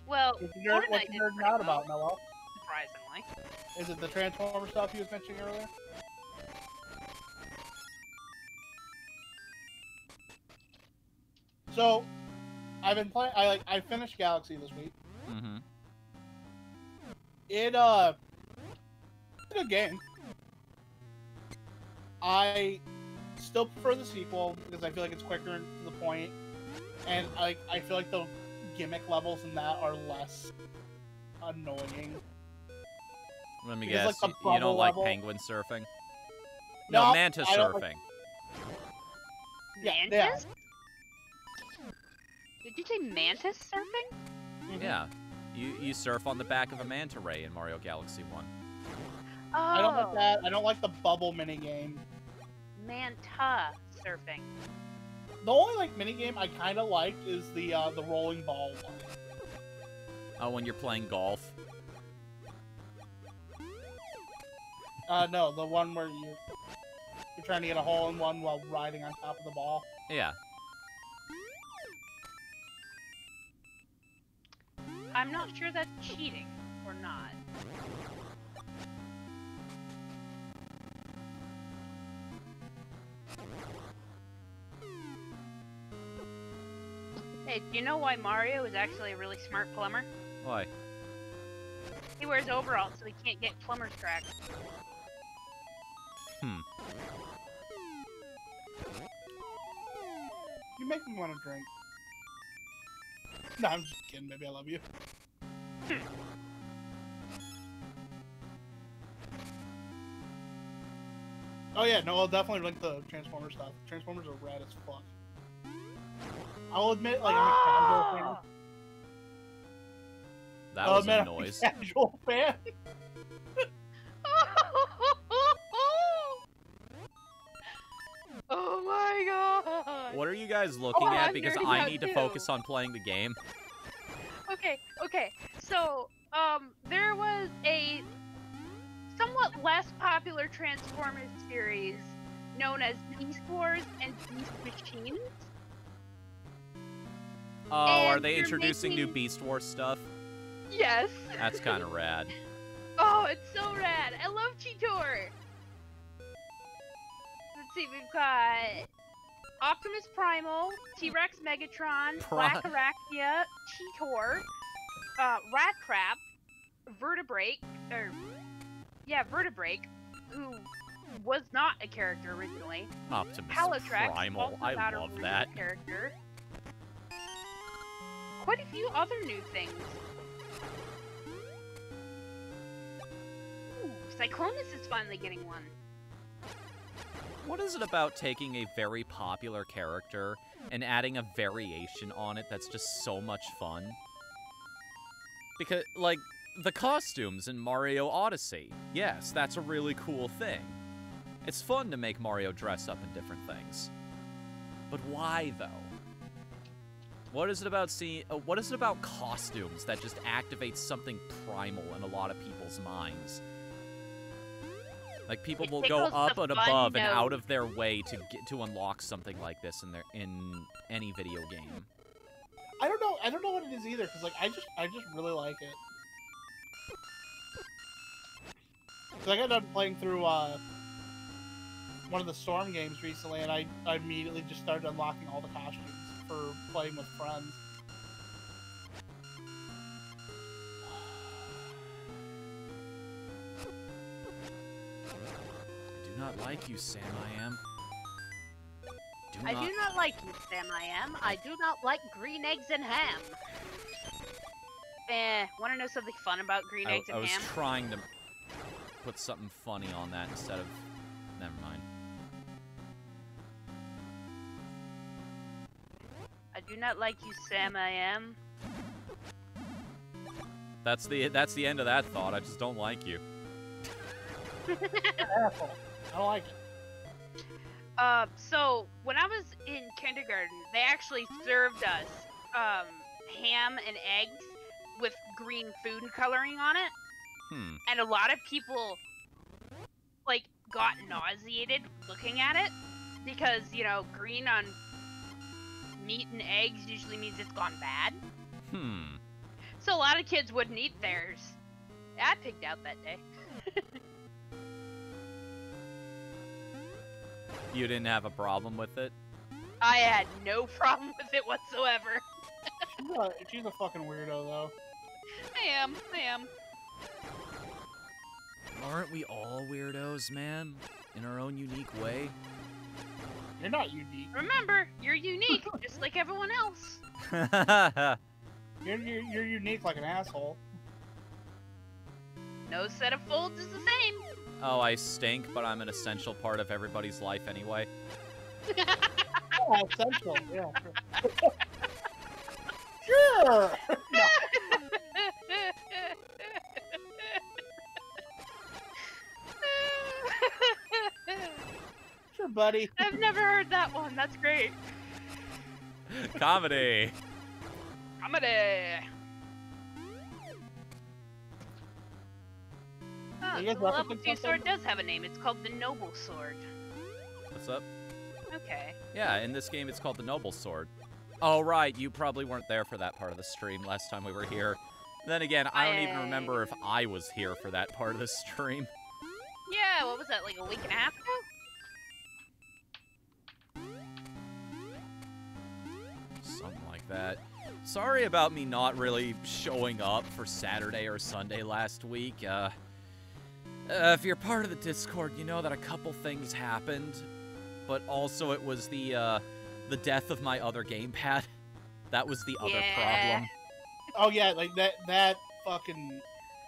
Well, What's the Fortnite did nerd pretty not about, well, Noel? surprisingly. Is it the Transformer stuff you was mentioning earlier? So, I've been playing. I finished Galaxy this week. Mm-hmm. It's a good game. I still prefer the sequel because I feel like it's quicker and to the point, and I feel like the gimmick levels in that are less annoying. Let me Because, guess, like, the you don't bubble like level- penguin surfing? No, No, manta I don't surfing. like- Yeah, Mantis? Did you say mantis surfing? Mhm. Yeah. You surf on the back of a manta ray in Mario Galaxy 1. Oh, I don't like that. I don't like the bubble minigame. Manta surfing. The only minigame I kind of like is the rolling ball one. Oh, when you're playing golf. No, the one where you're trying to get a hole in one while riding on top of the ball. Yeah. I'm not sure that's cheating or not. Hey, do you know why Mario is actually a really smart plumber? Why? He wears overalls so he can't get plumber's crack. You make me want to drink. No, I'm just kidding, baby. I love you. Oh yeah, no, I'll definitely link the Transformer stuff. Transformers are rad as fuck. I'll admit, I'm a casual fan. That was a I'm noise. a casual fan. Oh my god! What are you guys looking at? I'm Because nerding I out need to too. focus on playing the game. Okay. So, there was a somewhat less popular Transformers series known as Beast Wars and Beast Machines. Oh, are And they they're introducing new making- Beast Wars stuff? Yes. That's kind of rad. Oh, it's so rad. I love Cheetor. Let's see, we've got Optimus Primal, T-Rex Megatron, Pri- Black Arachnia, Cheetor, Rat Crap, Vertebrake, who was not a character originally. Optimus Halotrax, Primal. also I not a love real that. character. Quite a few other new things. Ooh, Cyclonus is finally getting one. What is it about taking a very popular character and adding a variation on it that's just so much fun? Because, the costumes in Mario Odyssey, yes, that's a really cool thing. It's fun to make Mario dress up in different things. But why, though? What is it about costumes that just activates something primal in a lot of people's minds? Like, people It will go tickles the up and fun above and note. out of their way to unlock something like this in any video game. I don't know. I don't know what it is either. Cause like I just really like it. Cause I got done playing through one of the Storm games recently, and I immediately just started unlocking all the costumes for playing with friends. I do not like you, Sam. I am. I do not like you, Sam. I am. I do not like green eggs and ham. Want to know something fun about green eggs and I was ham? trying to put something funny on that instead of. Never mind. I do not like you, Sam. I am. That's the end of that thought. I just don't like you. Asshole. I don't like it. So when I was in kindergarten, they actually served us ham and eggs with green food coloring on it. And a lot of people like got nauseated looking at it because, you know, green on meat and eggs usually means it's gone bad. So a lot of kids wouldn't eat theirs. I picked out that day. You didn't have a problem with it? I had no problem with it whatsoever. She's a fucking weirdo, though. I am. Aren't we all weirdos, man? In our own unique way? You're not unique. Remember, you're unique, just like everyone else. You're unique like an asshole. No set of folds is the same. Oh, I stink, but I'm an essential part of everybody's life anyway. Yeah, essential. Yeah, sure. Sure. No. Sure, buddy. I've never heard that one. That's great. Comedy. Comedy. Oh, You guys the level referencing 2 sword something? does have a name. It's called the Noble Sword. What's up? Okay. Yeah, in this game it's called the Noble Sword. Oh, right, you probably weren't there for that part of the stream last time we were here. Then again, I don't even remember if I was here for that part of the stream. Yeah, what was that, like a week and a half ago? Something like that. Sorry about me not really showing up for Saturday or Sunday last week. If you're part of the Discord, you know that a couple things happened, but also it was the death of my other gamepad. That was the other problem. Oh yeah, like that fucking.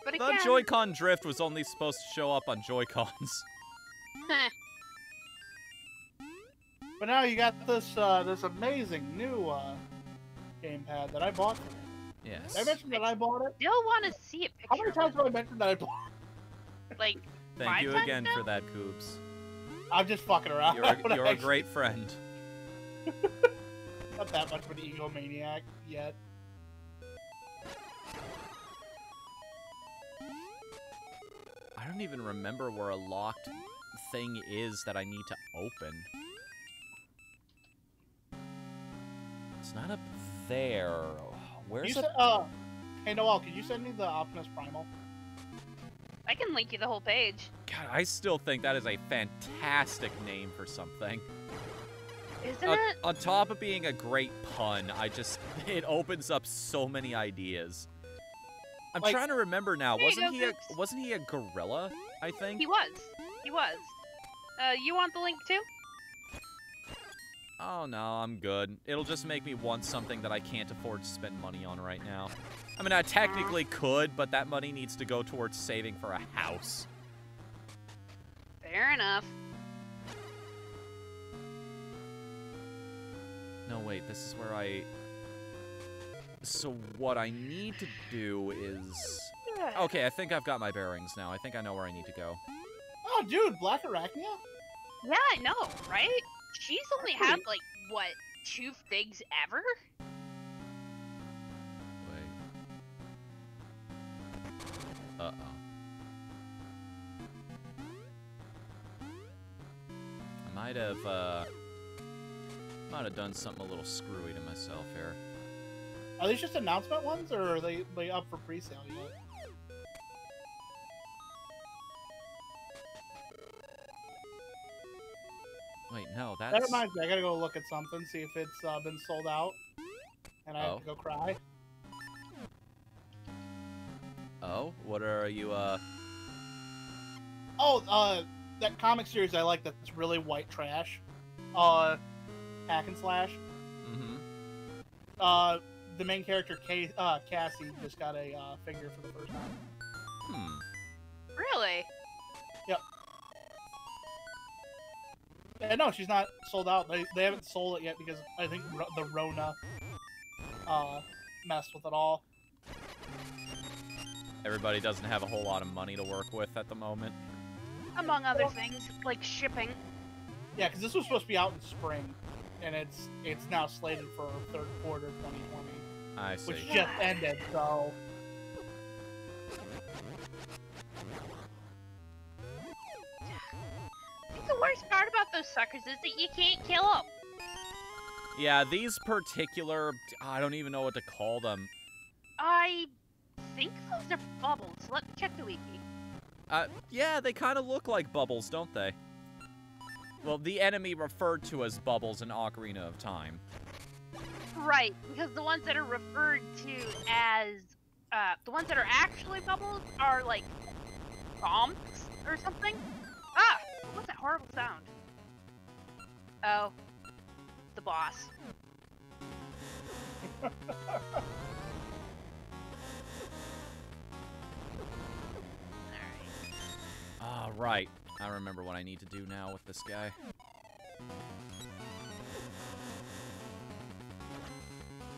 But The again, Joy-Con drift was only supposed to show up on Joy-Cons. But now you got this this amazing new gamepad that I bought for you. Yes. Did I mention that I bought it? still want to see a picture. How many times have I mentioned that I bought it? Like, Thank 5 you times again now? for that, Coops. I'm just fucking around. You're a great friend. Not that much of an egomaniac yet. I don't even remember where a locked thing is that I need to open. It's not up there. Where's it? Hey Noel, can you send me the Optimus Primal? I can link you the whole page. God, I still think that is a fantastic name for something. Isn't it? On top of being a great pun, it opens up so many ideas. I'm Like- trying to remember now. There you go, Coops. Wasn't he a gorilla? I think. He was. You want the link too? Oh no, I'm good. It'll just make me want something that I can't afford to spend money on right now. I mean, I technically could, but that money needs to go towards saving for a house. Fair enough. No, wait, this is where I... So what I need to do is... Okay, I think I've got my bearings now. I think I know where I need to go. Oh, dude, Black Arachnia? Yeah, I know, right? She's only had, like, what, 2 figs ever? Wait. Uh-oh. I might have done something a little screwy to myself here. Are these just announcement ones, or are they up for pre-sale yet? Wait, no, That that's... reminds me, I gotta go look at something, see if it's been sold out. And I have to go cry. Oh? What are you, Oh, that comic series I like that's really white trash. Hack and Slash. Mm-hmm. The main character, Cassie, just got a figure for the first time. Hmm. Really? Yep. Yeah, no, she's not sold out. They haven't sold it yet because I think the Rona messed with it all. Everybody doesn't have a whole lot of money to work with at the moment. Among other things, like shipping. Yeah, because this was supposed to be out in spring, and it's now slated for third quarter 2020. I see. Which just ended, so... I think the worst part about those suckers is that you can't kill them. Yeah, these particular... I don't even know what to call them. I think those are bubbles. Let me check the wiki. Yeah, they kind of look like bubbles, don't they? Well, the enemy referred to as bubbles in Ocarina of Time. Right, because the ones that are referred to as, the ones that are actually bubbles are like bombs or something. Ah! What's that horrible sound? Oh. The boss. Ah, right. I remember what I need to do now with this guy.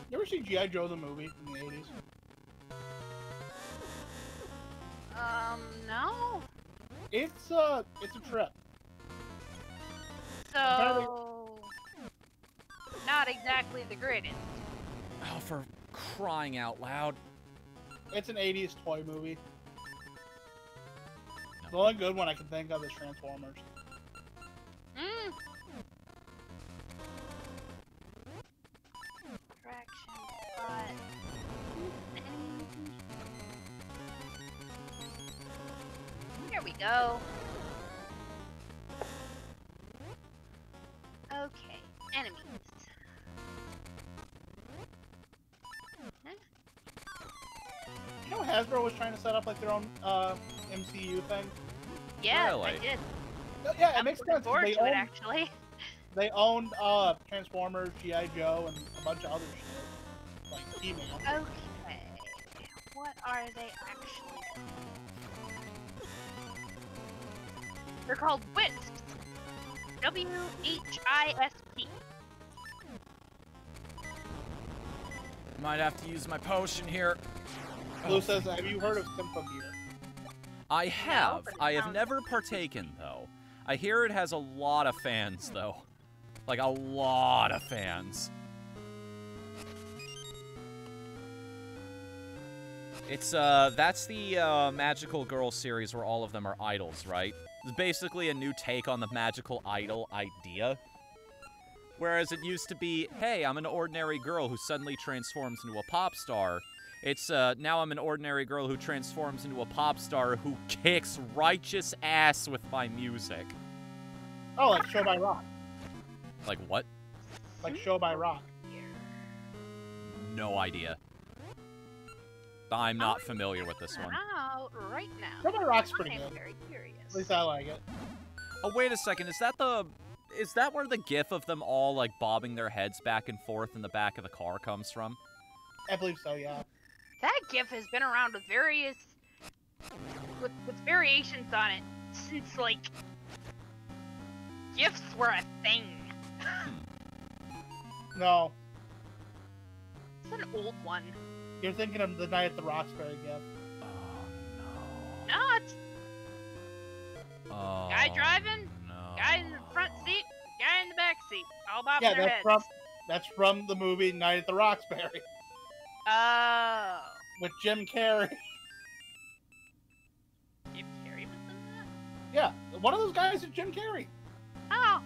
You ever see G.I. Joe the movie in the 80s? No. It's a trip. So, not exactly the greatest. Oh, for crying out loud. It's an 80s toy movie. The only good one I can think of is Transformers. Mm. Traction spot. Here we go. Okay, enemies. You know Hasbro was trying to set up like their own MCU thing? Yeah, Really? I did. Yeah, it I'm makes looking sense. forward to it, actually. They owned Transformers, G.I. Joe, and a bunch of other shit. Like He-Man. Okay. What are they actually called? They're called Wisps. W-H-I-S-P. Might have to use my potion here. Blue says, have you heard of Symphogear? I have. but it I have sounds- never partaken, though. I hear it has a lot of fans, though. Like, a lot of fans. It's, that's the, Magical Girl series where all of them are idols, right? It's basically a new take on the magical idol idea. Whereas it used to be, hey, I'm an ordinary girl who suddenly transforms into a pop star. It's, now I'm an ordinary girl who transforms into a pop star who kicks righteous ass with my music. Oh, like Show by Rock. Like, what? Like Show by Rock. No idea. I'm not familiar with this one. Out right now. Show by Rock's pretty I'm good. very curious. At least I like it. Oh, wait a second. Is that where the gif of them all, like, bobbing their heads back and forth in the back of the car comes from? I believe so, yeah. That GIF has been around with with variations on it since like GIFs were a thing. No, It's an old one. you're thinking of the Night at the Roxbury gift. Oh, No, it's no. Oh, guy driving, no. guy in the front seat, guy in the back seat, all bobbing Yeah, their that's heads. that's from the movie Night at the Roxbury Oh. with Jim Carrey. Jim Carrey was in that? Yeah, one of those guys is Jim Carrey. Oh.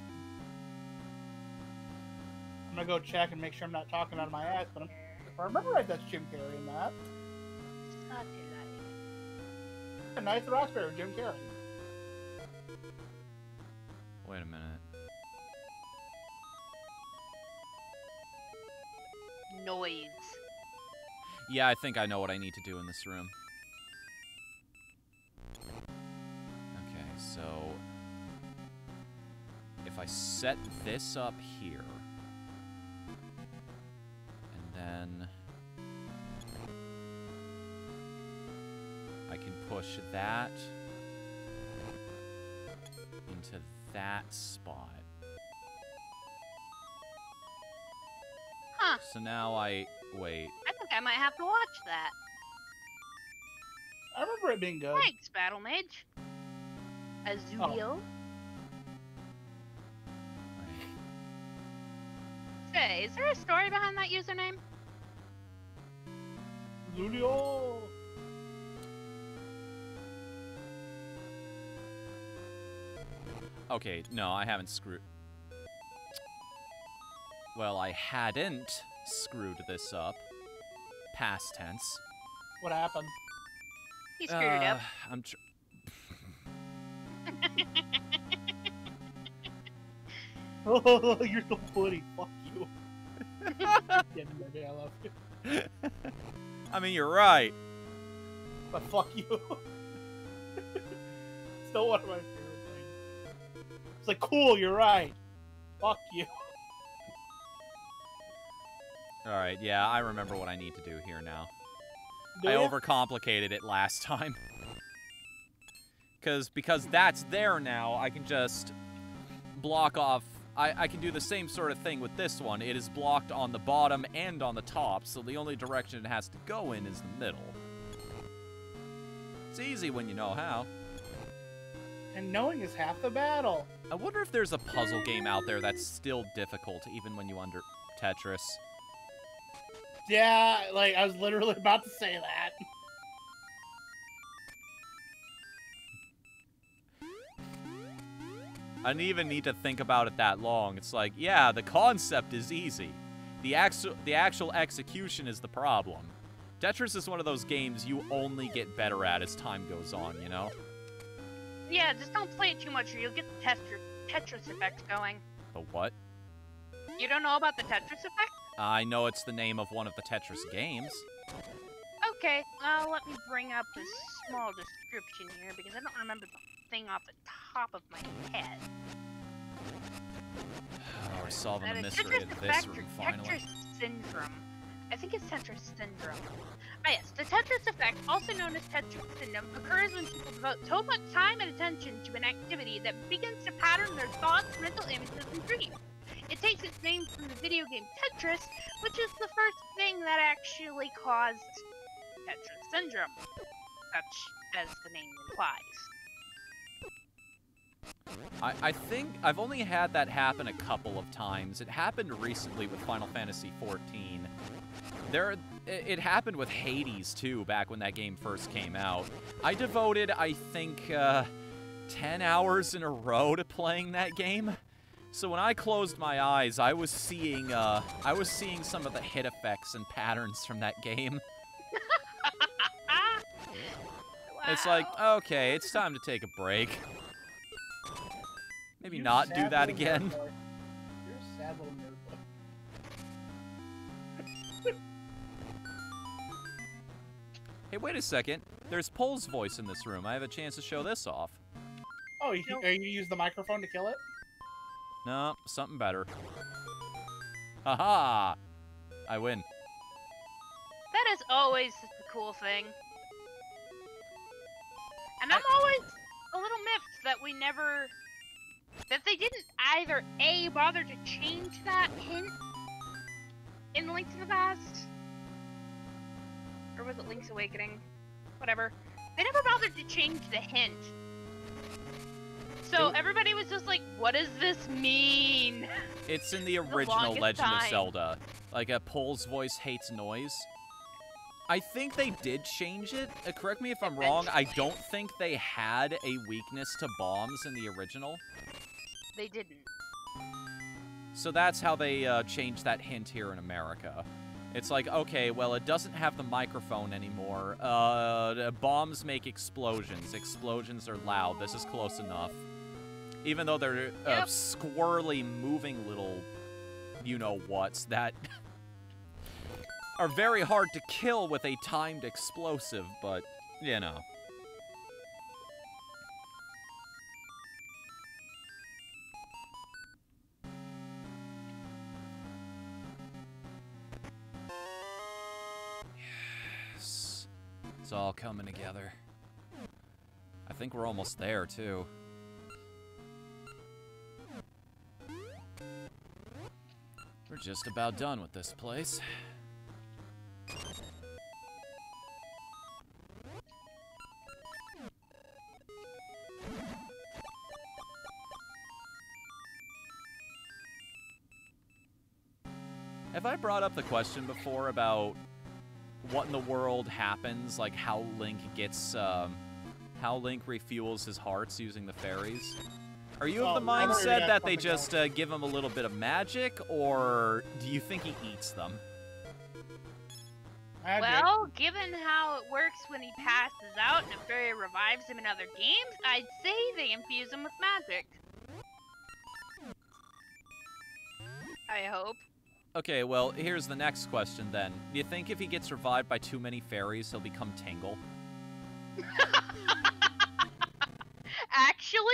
I'm gonna go check and make sure I'm not talking out of my ass, but If I remember right, that's Jim Carrey in that. Night at the Roxbury, Jim Carrey. Wait a minute. Noise. Yeah, I think I know what I need to do in this room. Okay, so if I set this up here, and then I can push that into that spot. Huh. So now wait. I think I might have to watch that. I remember it being good. Thanks, Battle Mage. Azulio. Say, is there a story behind that username? Julio. Okay, no, I haven't screwed. Well, I hadn't screwed this up. Past tense. What happened? He screwed it up. I'm Oh, you're so funny. Fuck you. Yeah, baby, I love you. I mean, you're right. But fuck you. Still one of my favorite things. It's like, cool, you're right. Fuck you. Alright, yeah, I remember what I need to do here now. Do I ya? overcomplicated it last time. Because that's there now, I can just block off. I can do the same sort of thing with this one. It is blocked on the bottom and on the top, so the only direction it has to go in is the middle. It's easy when you know how. And knowing is half the battle. I wonder if there's a puzzle game out there that's still difficult, even when you under Tetris. Yeah, like, I was literally about to say that. I didn't even need to think about it that long. It's like, yeah, the concept is easy. The actual execution is the problem. Tetris is one of those games you only get better at as time goes on, you know? Yeah, just don't play it too much or you'll get the Tetris effect going. The what? You don't know about the Tetris effect? I know it's the name of one of the Tetris games. Okay, let me bring up a small description here because I don't remember the thing off the top of my head. Oh, we're solving the mystery of this room, finally. Tetris syndrome. I think it's Tetris syndrome. Ah yes, the Tetris effect, also known as Tetris syndrome, occurs when people devote so much time and attention to an activity that begins to pattern their thoughts, mental images, and dreams. It takes its name from the video game Tetris, which is the first thing that actually caused Tetris syndrome, such as the name implies. I think I've only had that happen a couple of times. It happened recently with Final Fantasy XIV. It happened with Hades, too, back when that game first came out. I devoted, I think, 10 hours in a row to playing that game. So when I closed my eyes, I was seeing some of the hit effects and patterns from that game. Wow. It's like, okay, it's time to take a break. Maybe not do that again. You're a sad little nerd boy. Hey, wait a second. There's Pole's voice in this room. I have a chance to show this off. Oh, you use the microphone to kill it? No, something better. Haha! I win. That is always the cool thing. And I'm always a little miffed that they didn't either A, bother to change that hint in Link to the Past, or was it Link's Awakening? Whatever. They never bothered to change the hint. So everybody was just like, what does this mean? It's in the original Legend of Zelda. Like, Pole's voice hates noise. I think they did change it. Correct me if I'm wrong. I don't think they had a weakness to bombs in the original. They didn't. So that's how they changed that hint here in America. It's like, okay, well, it doesn't have the microphone anymore. Bombs make explosions. Explosions are loud. This is close enough. Even though they're squirrely, moving little you-know-whats that are very hard to kill with a timed explosive, but, you know. It's all coming together. I think we're almost there, too. We're just about done with this place. Have I brought up the question before about what in the world happens, like how Link gets, how Link refuels his hearts using the fairies? Are you of the mindset that they just give him a little bit of magic, or do you think he eats them? Magic. Well, given how it works when he passes out and a fairy revives him in other games, I'd say they infuse him with magic. I hope. Okay, well, here's the next question then. Do you think if he gets revived by too many fairies, he'll become Tingle? Actually,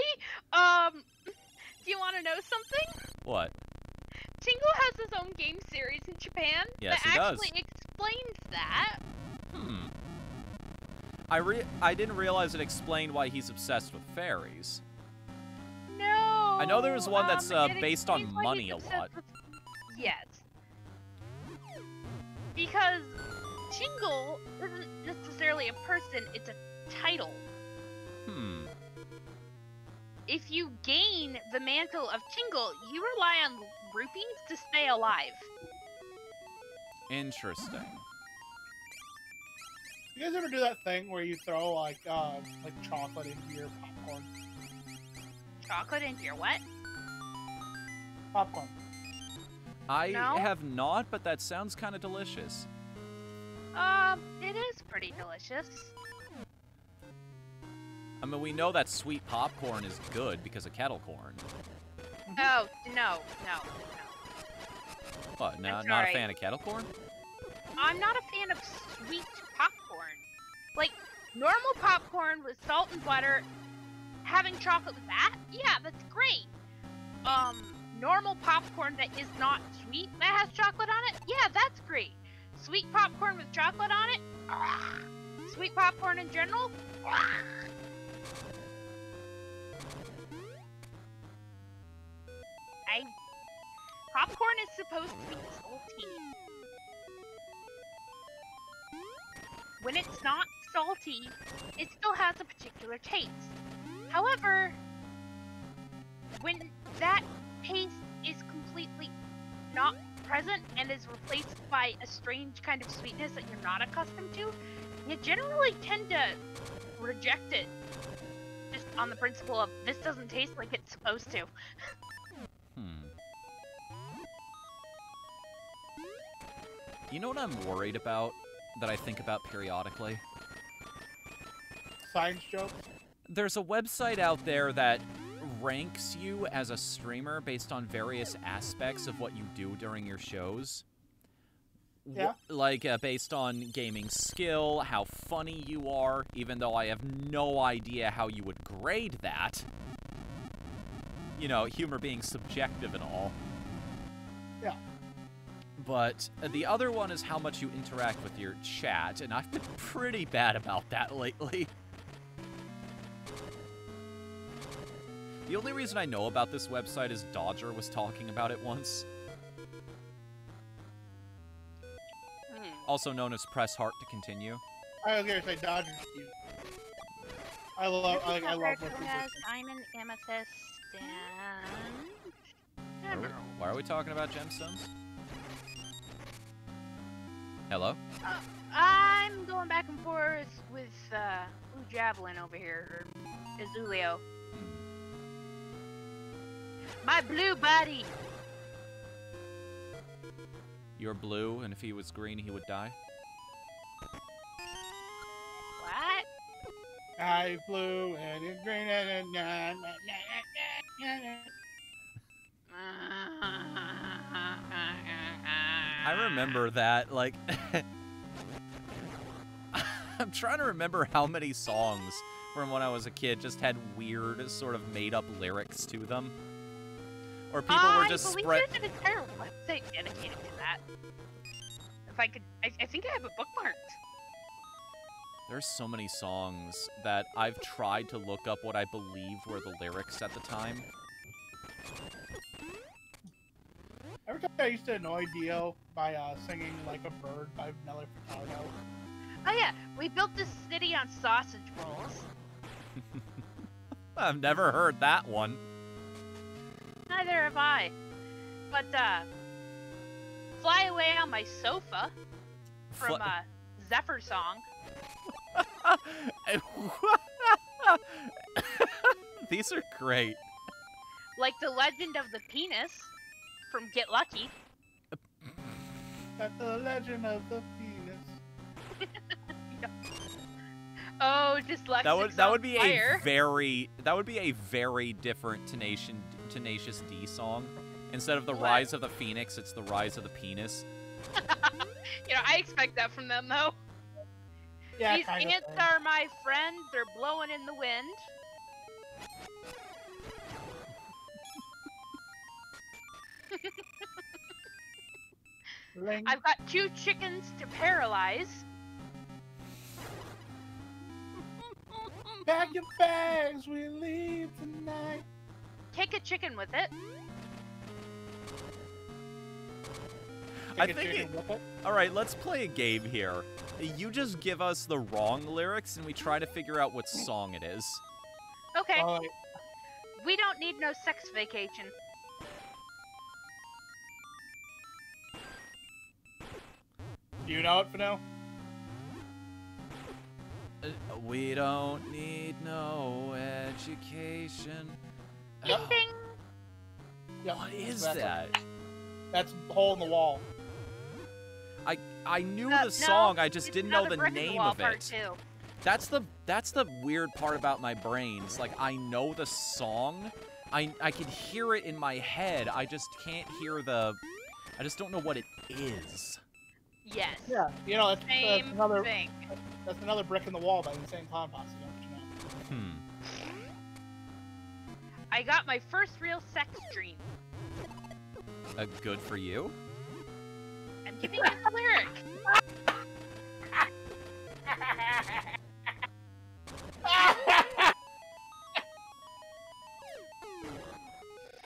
do you want to know something? What? Tingle has his own game series in Japan Yes, that he does. actually explains that. I didn't realize it explained why he's obsessed with fairies. No. I know there was one that's it based on explains why money he's a obsessed lot. with- Yes. Because Tingle isn't necessarily a person, it's a title. If you gain the mantle of Tingle, you rely on rupees to stay alive. Interesting. You guys ever do that thing where you throw like chocolate into your popcorn? Chocolate into your what? Popcorn. I No? have not, but that sounds kind of delicious. It is pretty delicious. I mean, we know that sweet popcorn is good because of kettle corn. Oh, no. What, I'm not a sorry. fan of kettle corn? I'm not a fan of sweet popcorn. Like, normal popcorn with salt and butter, having chocolate with that, yeah, that's great. Normal popcorn that is not sweet, that has chocolate on it, yeah, that's great. Sweet popcorn with chocolate on it, sweet popcorn in general, popcorn is supposed to be salty. When it's not salty, it still has a particular taste. However, when that taste is completely not present and is replaced by a strange kind of sweetness that you're not accustomed to, you generally tend to reject it. Just on the principle of, this doesn't taste like it's supposed to. You know what I'm worried about, that I think about periodically? Science jokes. There's a website out there that ranks you as a streamer based on various aspects of what you do during your shows. Yeah. Like, based on gaming skill, how funny you are, even though I have no idea how you would grade that. You know, humor being subjective and all. Yeah. But the other one is how much you interact with your chat, and I've been pretty bad about that lately. The only reason I know about this website is Dodger was talking about it once. Also known as Press Heart to continue. I was gonna say Dodger's cute. I love what Diamond, Amethyst, and... Why are we talking about gemstones? Hello? I'm going back and forth with Blue Javelin over here, or Azulio. My blue buddy! You're blue, and if he was green, he would die. What? I flew and it's green and I remember that, like... I'm trying to remember how many songs from when I was a kid just had weird, sort of made-up lyrics to them. Or people were just I believe there's an entire website dedicated to that. If I could... I think I have it bookmarked. There's so many songs that I've tried to look up what I believed were the lyrics at the time. Every time I used to annoy Dio by singing Like a Bird by Nelly Furtado. Oh yeah, we built this city on sausage rolls. I've never heard that one. Neither have I. But, Fly Away on My Sofa from, Zephyr Song. These are great. Like The Legend of the Penis from Get Lucky. That's the legend of the penis. Oh, dyslexics That would on be fire. a very different Tenacious D song. Instead of the What? Rise of the Phoenix, it's the Rise of the Penis. You know, I expect that from them though. Yeah, These kind of ants thing. are my friends. They're blowing in the wind. Ling. I've got 2 chickens to paralyze. Pack your bags, we leave tonight. Take a chicken with it. I Take a think chicken with it. All right, let's play a game here. You just give us the wrong lyrics, and we try to figure out what song it is. Okay. Alright. We don't need no sex vacation. Do you know it, Fanu? We don't need no education. Ding Oh, ding. Yep, what is exactly. that? That's Hole in the Wall. I knew No, the song, I it's just didn't know Another the Brick in name Wall of Part it. 2. That's the weird part about my brains. Like, I know the song, I can hear it in my head. I just can't hear the. I just don't know what it is. Yes. Yeah, you know, that's Same another thing. that's another Brick in the Wall by Insane Clown Posse. Don't you know? I got my first real sex dream. Good for you. I'm giving you the lyric.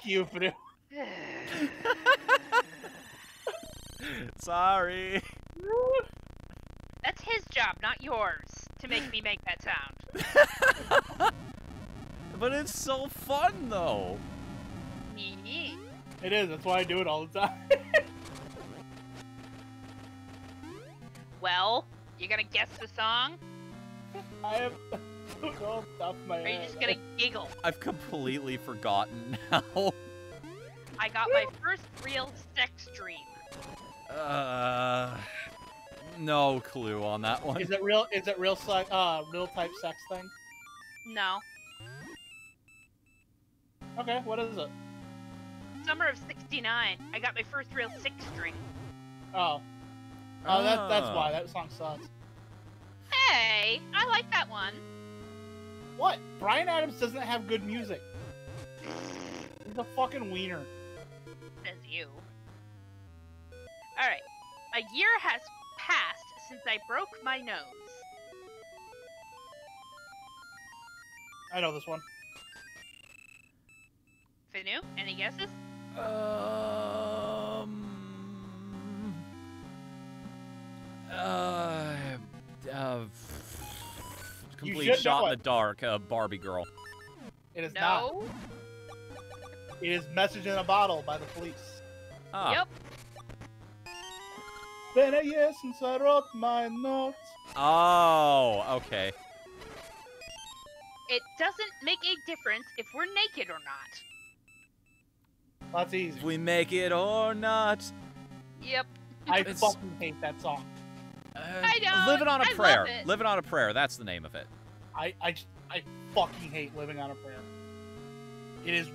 You, Fanu. Sorry. That's his job, not yours, to make me make that sound. But it's so fun, though. Me. It is. That's why I do it all the time. Well, you gonna guess the song? I have don't know off the top of my Or are you head. just gonna giggle? I've completely forgotten now. I got my first real sex dream. No clue on that one. Is it real? Is it real? Real type sex thing? No. Okay, what is it? Summer of '69. I got my first real six string. Oh, that's why that song sucks. Hey, I like that one. What? Bryan Adams doesn't have good music. He's a fucking wiener. Says you. Alright. A year has passed since I broke my nose. I know this one. Finu, any guesses? Complete should shot know in it. the dark, Barbie girl. It is not. No. It is Message in a Bottle by the Police. Ah, Yep. Been a year since I wrote my notes. Oh, okay. It doesn't make a difference if we're naked or not. That's easy. If we make it or not. Yep. I It's- fucking hate that song. I know, Living on a I love Prayer. it. Living on a Prayer. That's the name of it. I fucking hate Living on a Prayer. It is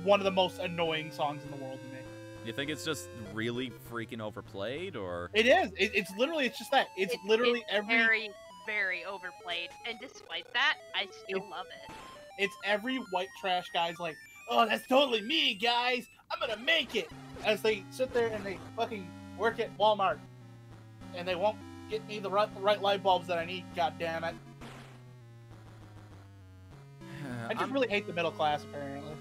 one of the most annoying songs in the world to me. You think it's just really freaking overplayed, or? It is. It's literally. It's just that. It's literally it's very, very overplayed. And despite that, I still love it. It's every white trash guy's like, oh, that's totally me, guys. I'm gonna make it. As they sit there and they fucking work at Walmart, and they won't get me the right light bulbs that I need. God damn it! I just really hate the middle class, apparently.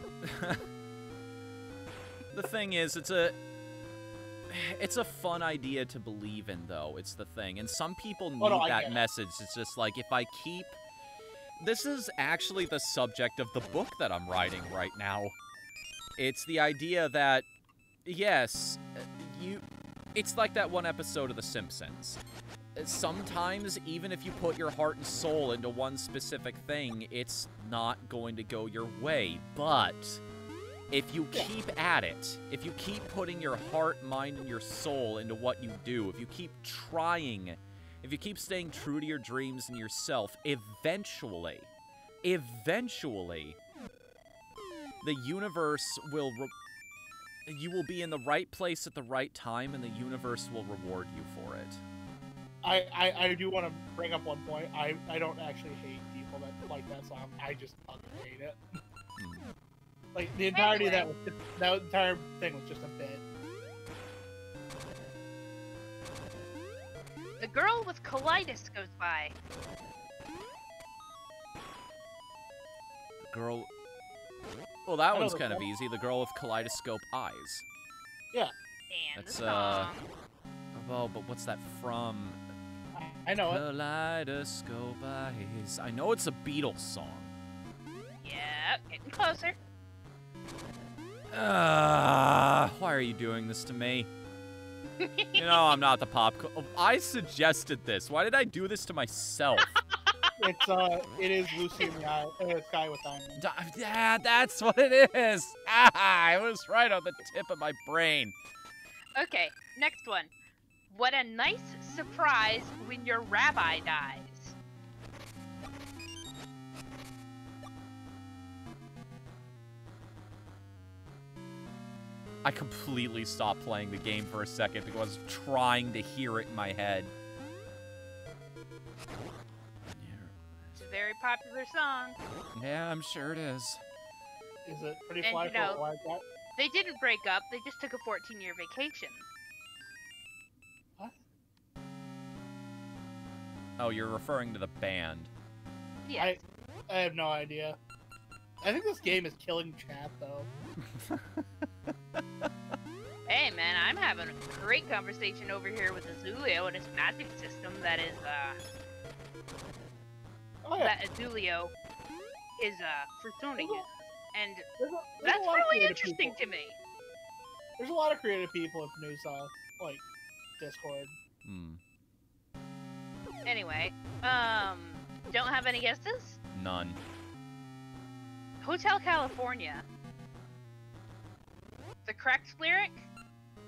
The thing is, it's a fun idea to believe in, though. It's the thing, and some people need I that get it. message. It's just like, if I keep. This is actually the subject of the book that I'm writing right now. It's the idea that, yes, it's like that one episode of The Simpsons. Sometimes, even if you put your heart and soul into one specific thing, it's not going to go your way. But if you keep at it, if you keep putting your heart, mind, and your soul into what you do, if you keep trying, if you keep staying true to your dreams and yourself, eventually, the universe will... you will be in the right place at the right time, and the universe will reward you for it. I do want to bring up one point. I don't actually hate people that like that song. I just fucking hate it. Like, the entirety of that entire thing was just a bit. The girl with colitis goes by. Girl... Well, that I know one's the kind of song. easy. The girl with kaleidoscope eyes. Yeah, And That's, the song. Oh, but what's that from? I know it. Kaleidoscope eyes. I know it's a Beatles song. Yeah, getting closer. Why are you doing this to me? You know I'm not the pop... I suggested this. Why did I do this to myself? It is Lucy in the Sky with Diamonds. Yeah, that's what it is. Ah, it was right on the tip of my brain. Okay, next one. What a nice surprise when your rabbi dies. I completely stopped playing the game for a second because I was trying to hear it in my head. It's a very popular song. Yeah, I'm sure it is. Is it pretty And, fly you for know, a like that? They didn't break up, they just took a 14-year vacation. What? Oh, you're referring to the band. Yes. I have no idea. I think this game is killing chat, though. Hey man, I'm having a great conversation over here with Azulio and his magic system that is, Oh, yeah. that Azulio is, Fortuna uses. And There's a that's lot of really creative interesting people. to me. There's a lot of creative people in News, like, Discord. Anyway, don't have any guesses? None. Hotel California. The correct lyric?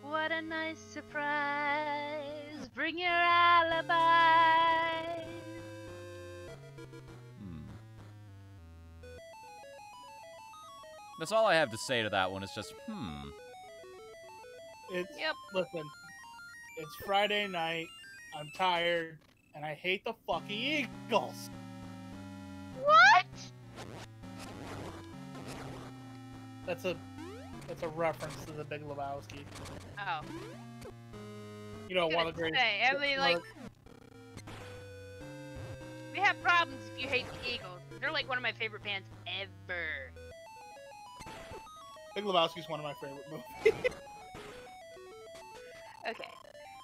What a nice surprise. Bring your alibi. That's all I have to say to that one. Is just, It's Yep. Listen, it's Friday night. I'm tired, and I hate the fucking Eagles. What? That's a reference to the Big Lebowski. Oh. You know, I one was of the gonna greatest. say, I mean, like, we have problems if you hate the Eagles. They're like one of my favorite bands ever. Big Lebowski's one of my favorite movies. Okay.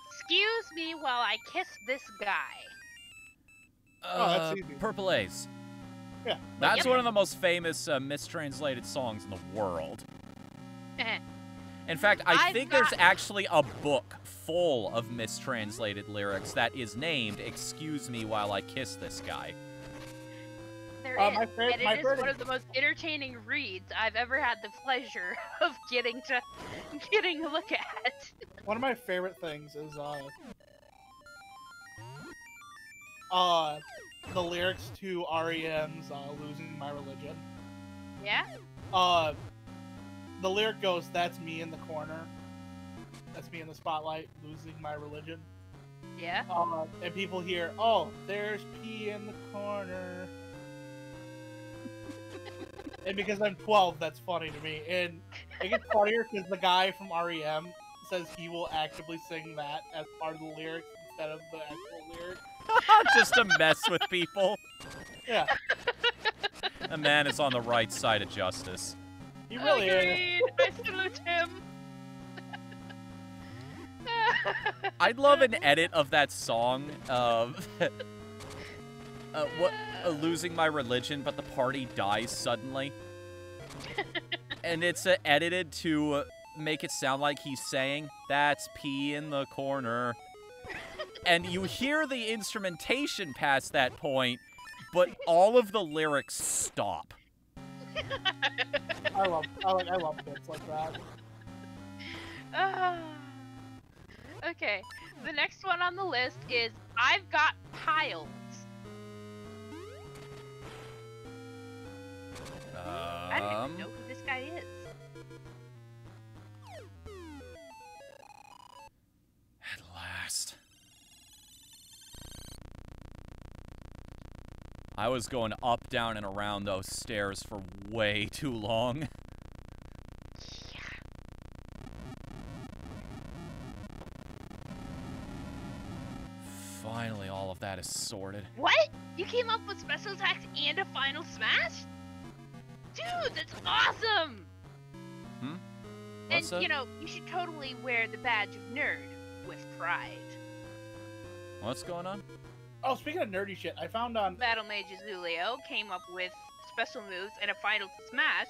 Excuse me while I kiss this guy. that's easy. Purple A's. Yeah. That's Yep. one of the most famous mistranslated songs in the world. In fact, I I've think got- there's actually a book full of mistranslated lyrics that is named "Excuse Me While I Kiss This Guy." There My is, favorite- and my it is favorite- one of the most entertaining reads I've ever had the pleasure of getting a look at. One of my favorite things is the lyrics to REM's "Losing My Religion." Yeah? The lyric goes, "That's me in the corner. That's me in the spotlight, losing my religion." Yeah? And people hear, "Oh, there's P in the corner." And because I'm 12, that's funny to me. And it gets funnier because the guy from REM says he will actively sing that as part of the lyrics instead of the actual lyric. Just to mess with people. Yeah, A man is on the right side of justice. he really is. Agreed. I salute him. I'd love an edit of that song of losing my religion, but the party dies suddenly. And it's edited to make it sound like he's saying, "That's P in the corner." And you hear the instrumentation past that point, but all of the lyrics stop. I love bits like that. Okay, the next one on the list is I've Got Piles. I don't even know who this guy is. At last. I was going up, down, and around those stairs for way too long. Yeah. Finally, all of that is sorted. What? You came up with special attacks and a final smash? Dude, that's awesome! Hmm? And, What's that? you know, you should totally wear the badge of nerd with pride. What's going on? Oh, speaking of nerdy shit, I found on Battle Mage Azulio came up with special moves and a final smash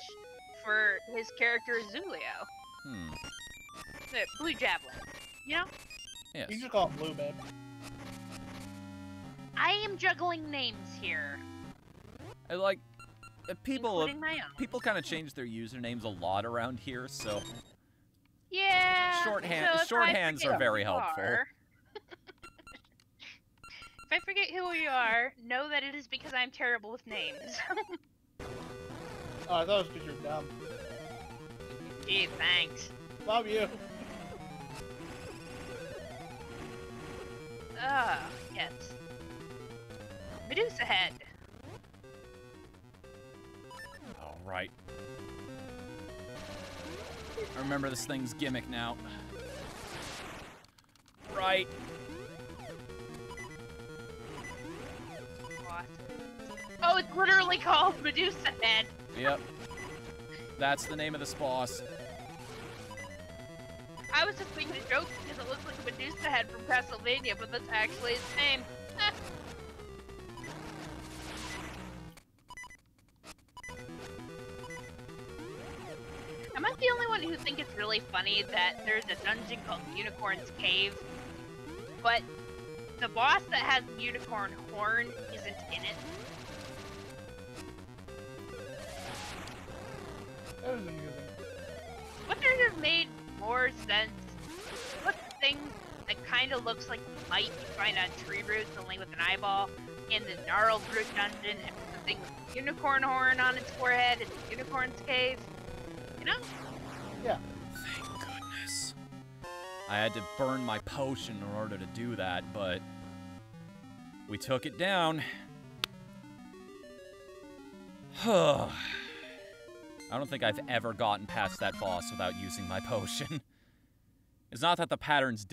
for his character Azulio. The Blue Javelin. You know? Yes. you just call him Blue, babe. I am juggling names here, I like people. including my own. People kind of change their usernames a lot around here, so Yeah. Shorthand- so if I shorthands forget are very who you helpful. are- If I forget who you are, know that it is because I'm terrible with names. Oh, I thought it was because you're dumb. Gee, thanks. Love you. Yes. Medusa Head. All right. I remember this thing's gimmick now. Right. Oh, it's literally called Medusa Head. Yep. That's the name of this boss. I was just making a joke because it looks like a Medusa Head from Castlevania, but that's actually its name. Am I the only one who think it's really funny that there's a dungeon called Unicorn's Cave, but the boss that has the unicorn horn isn't in it? That was amusing. Wouldn't it have made more sense? Put the thing that kind of looks like might you find on tree roots, only with an eyeball, in the gnarled root dungeon, and put the thing with the unicorn horn on its forehead in the unicorn's cave? You know? Yeah. Thank goodness. I had to burn my potion in order to do that, but we took it down. I don't think I've ever gotten past that boss without using my potion. It's not that the patterns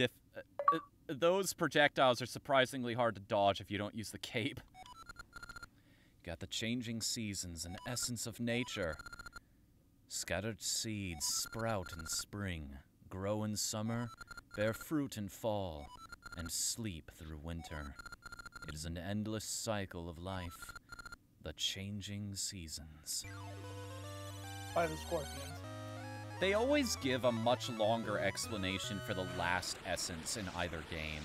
those projectiles are surprisingly hard to dodge if you don't use the cape. Got the changing seasons and essence of nature. Scattered seeds sprout in spring, grow in summer, bear fruit in fall, and sleep through winter. It is an endless cycle of life. The changing seasons. By the Scorpions. They always give a much longer explanation for the last essence in either game.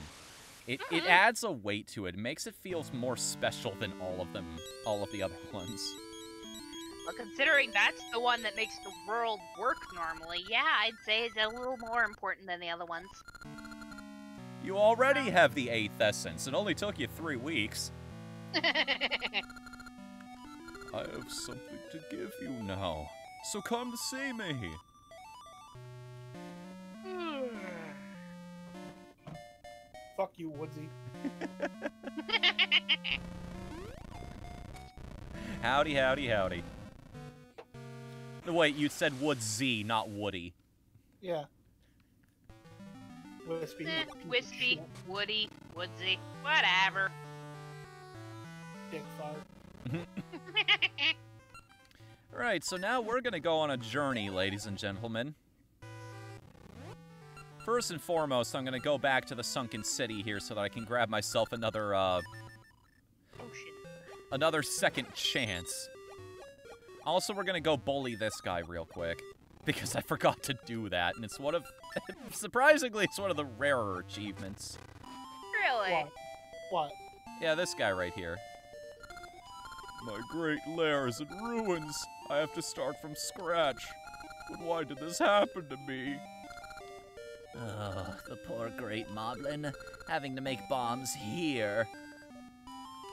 It adds a weight to it. It makes it feel more special than all of the other ones. Well, considering that's the one that makes the world work normally, yeah, I'd say it's a little more important than the other ones. You already have the 8th essence. It only took you 3 weeks. I have something to give you now, so come to see me. Fuck you, Woodsy. Howdy, howdy, howdy. No, wait, you said Woodsy, not Woody. Yeah. Wispy. Wispy, Woody, Woodsy, whatever. Dick fart. Alright, so now we're gonna go on a journey, ladies and gentlemen. First and foremost, I'm gonna go back to the sunken city here so that I can grab myself another, another second chance. Also, we're gonna go bully this guy real quick, because I forgot to do that, and it's one of, surprisingly, it's one of the rarer achievements. Really? What? Yeah, this guy right here. My great lair is in ruins. I have to start from scratch. But why did this happen to me? Oh, the poor great moblin, having to make bombs here.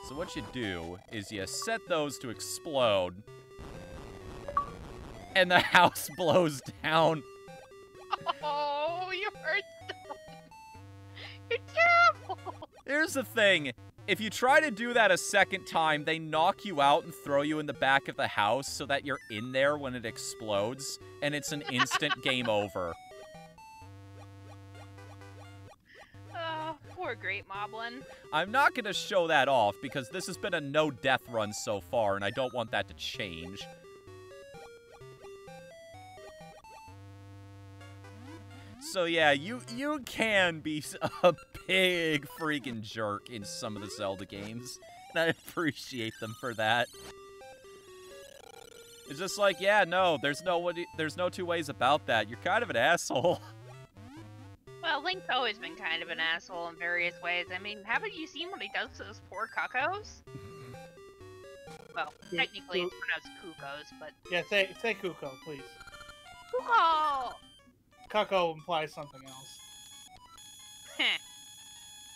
So what you do is you set those to explode, and the house blows down. Oh, you're You're terrible. Here's the thing. If you try to do that a second time, they knock you out and throw you in the back of the house so that you're in there when it explodes, and it's an instant game over. Oh, poor Great Moblin. I'm not going to show that off because this has been a no-death run so far, and I don't want that to change. So yeah, you can be a big freaking jerk in some of the Zelda games, and I appreciate them for that. It's just like, yeah, no, there's no two ways about that. You're kind of an asshole. Well, Link's always been kind of an asshole in various ways. I mean, haven't you seen what he does to those poor cuckoos? Well, technically it's pronounced cuckoos, but... Yeah, say Kuko, please. Cuckoo! Cucko implies something else.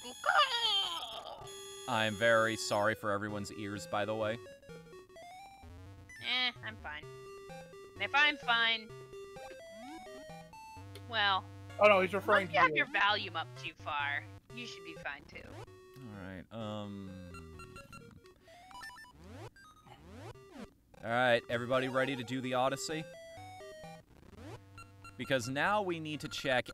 Cuckoo! I'm very sorry for everyone's ears, by the way. I'm fine. And if I'm fine... Well... Oh no, he's referring Once to you have you. your volume up too far, you should be fine too. Alright, Alright, everybody ready to do the Odyssey? Because now we need to check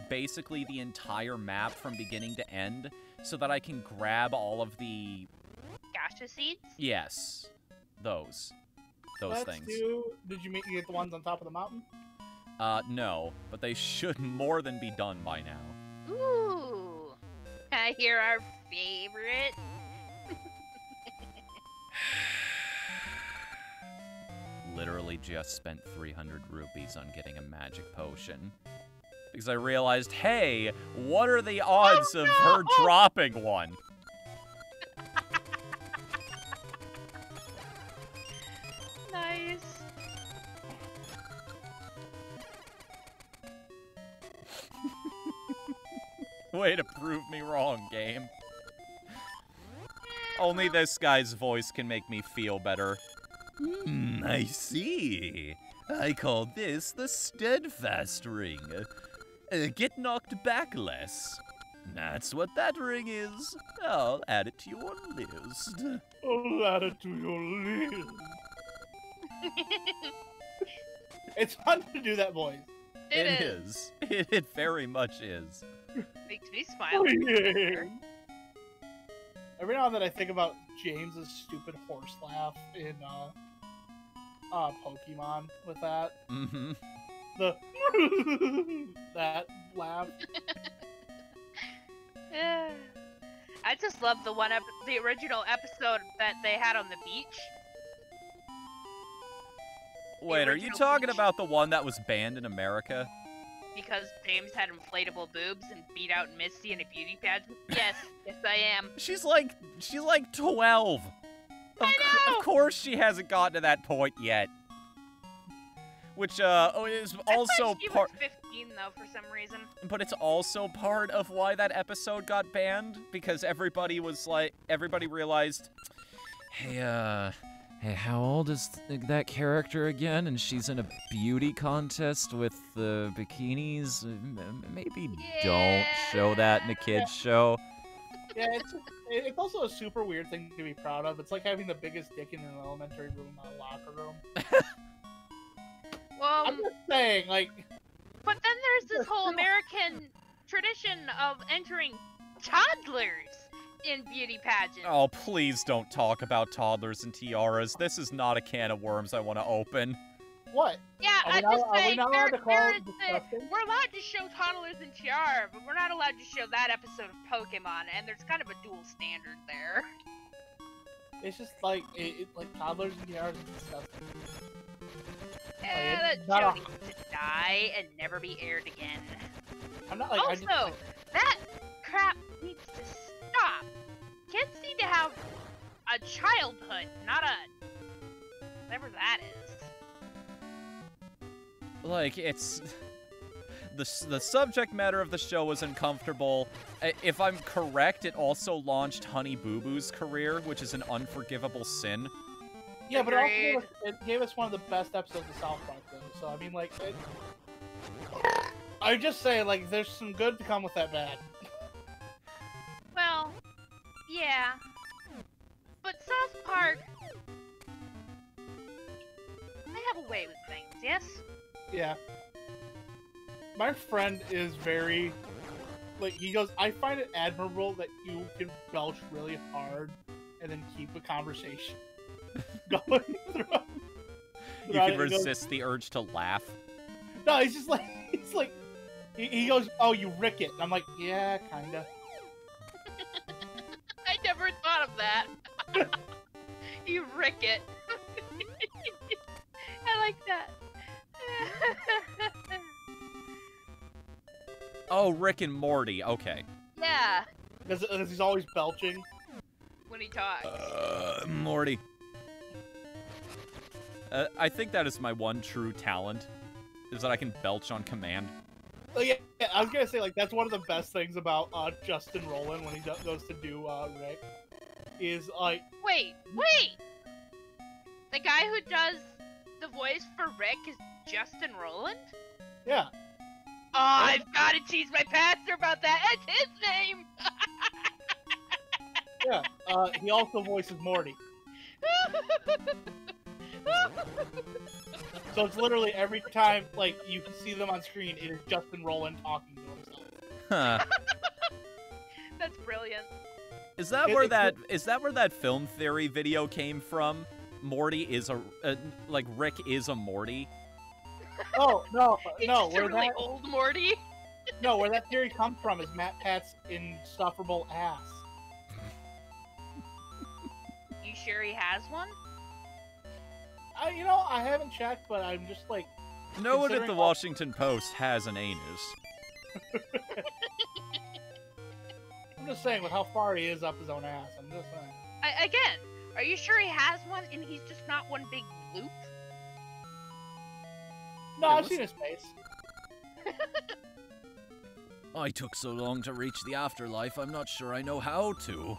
basically the entire map from beginning to end so that I can grab all of the... Gacha seeds? Yes. Those things. Did you get the ones on top of the mountain? No, but they should more than be done by now. Ooh. I hear our favorite. Literally just spent 300 rupees on getting a magic potion. Because I realized, hey, what are the odds of her dropping one? Nice. Way to prove me wrong, game. Only this guy's voice can make me feel better. I see. I call this the steadfast ring. Get knocked back less. That's what that ring is. I'll add it to your list. I'll add it to your list. It's fun to do that voice. It is. It very much is. Makes me smile. Every now and then I think about James's stupid horse laugh in Pokemon with that. Mm-hmm. The that laugh. I just love the original episode that they had on the beach. Wait, are you talking about the one that was banned in America? because James had inflatable boobs and beat out Misty in a beauty pageant? Yes, yes I am. She's like 12. I know! Of course she hasn't gotten to that point yet. Which is I also thought she was 15 though for some reason. But it's also part of why that episode got banned, because everybody realized, hey, how old is that character again? And she's in a beauty contest with the bikinis. Maybe don't show that in a kids show. Yeah, it's also a super weird thing to be proud of. It's like having the biggest dick in an elementary room, not a locker room. Well, I'm just saying, like... But then there's this whole American tradition of entering toddlers in beauty pageants. Oh, please don't talk about toddlers and tiaras. This is not a can of worms I want to open. What? Yeah, Are we not allowed to call it disgusting? we're allowed to show toddlers and tiara, but we're not allowed to show that episode of Pokemon, and there's kind of a dual standard there. It's just like, like toddlers and tiaras is disgusting. Yeah, that show needs to die and never be aired again. I'm not like... Also, that crap needs to stop. Kids need to have a childhood, not a... whatever that is. Like, it's... The subject matter of the show was uncomfortable. If I'm correct, it also launched Honey Boo Boo's career, which is an unforgivable sin. Yeah, but also it gave us one of the best episodes of South Park, though. So, I mean, like... I just say, like, there's some good to come with that bad. Well, yeah. But South Park... they have a way with things, yes? Yeah. My friend is very... like, he goes, I find it admirable that you can belch really hard and then keep a conversation going through. You can resist the urge to laugh. No, he's just like, he goes, oh, you rick it. And I'm like, yeah, kinda. I never thought of that. You rick it. I like that. Oh, Rick and Morty, okay. Yeah. Because he's always belching. When he talks. Morty. I think that is my one true talent, is that I can belch on command. Oh, yeah, I was gonna say, like, that's one of the best things about Justin Roiland when he goes to do Rick, is, like... Wait! The guy who does the voice for Rick is Justin Roiland? Yeah. Oh, I've gotta tease my pastor about that! It's his name! Yeah, he also voices Morty. So it's literally every time, like, you can see them on screen, it is Justin Roiland talking to himself. Huh. That's brilliant. Is that where that film theory video came from? Morty is like, Rick is a Morty? Oh, no, He's no, just where a really that... old Morty. No, where that theory comes from is Matt Pat's insufferable ass. You sure he has one? I haven't checked, but I'm just like... No one at the Washington Post has an anus. I'm just saying, with how far he is up his own ass, I'm just saying. Again, are you sure he has one and he's just not one big loop? No, I've seen his face. I took so long to reach the afterlife, I'm not sure I know how to.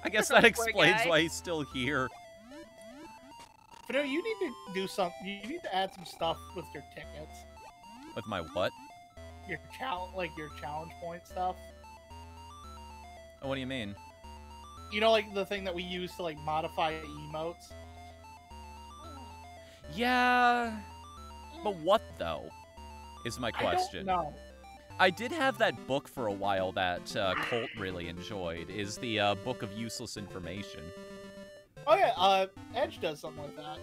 I guess that explains why he's still here. But you need to do something. You need to add some stuff with your tickets. With my what? Your challenge point stuff. Oh, what do you mean? You know, like the thing that we use to like modify emotes. Yeah, but what though? Is my question. I don't know. I did have that book for a while that Colt really enjoyed. Is the Book of Useless Information. Oh yeah, Edge does something like that.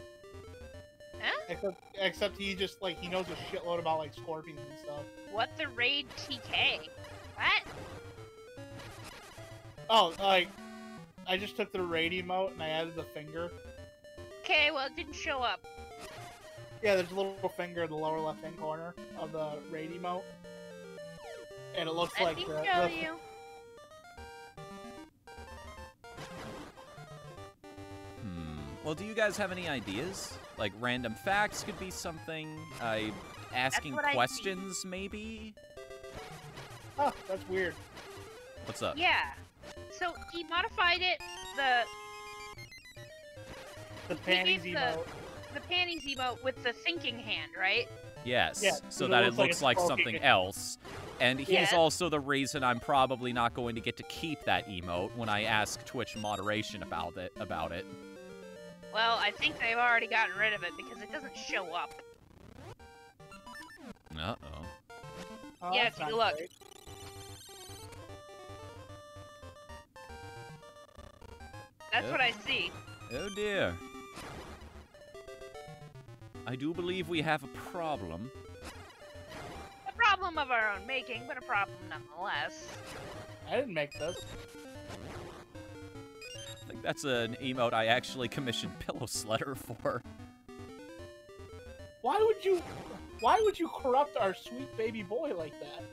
Huh? Except he just like he knows a shitload about like scorpions and stuff. What the raid TK? What? Oh, like I just took the raid emote and I added the finger. Okay, well it didn't show up. Yeah, there's a little finger in the lower left-hand corner of the raid emote. And it looks Let like me the... show you. Well, do you guys have any ideas? Like, random facts could be something. Asking what I see. questions, maybe? Oh, that's weird. What's up? Yeah. So he modified it. The He panties gave emote. the panties emote with the thinking hand, right? Yes, Yeah, so it that it looks like looks it's like broken. something else. And he's Yes. also the reason I'm probably not going to get to keep that emote when I ask Twitch moderation about it. Well, I think they've already gotten rid of it because it doesn't show up. Uh-oh. Oh, Yeah, that's take a not look. great. That's Yep. what I see. Oh dear. I do believe we have a problem. A problem of our own making, but a problem nonetheless. I didn't make this. I think that's an emote I actually commissioned Pillow Sledder for. Why would you corrupt our sweet baby boy like that?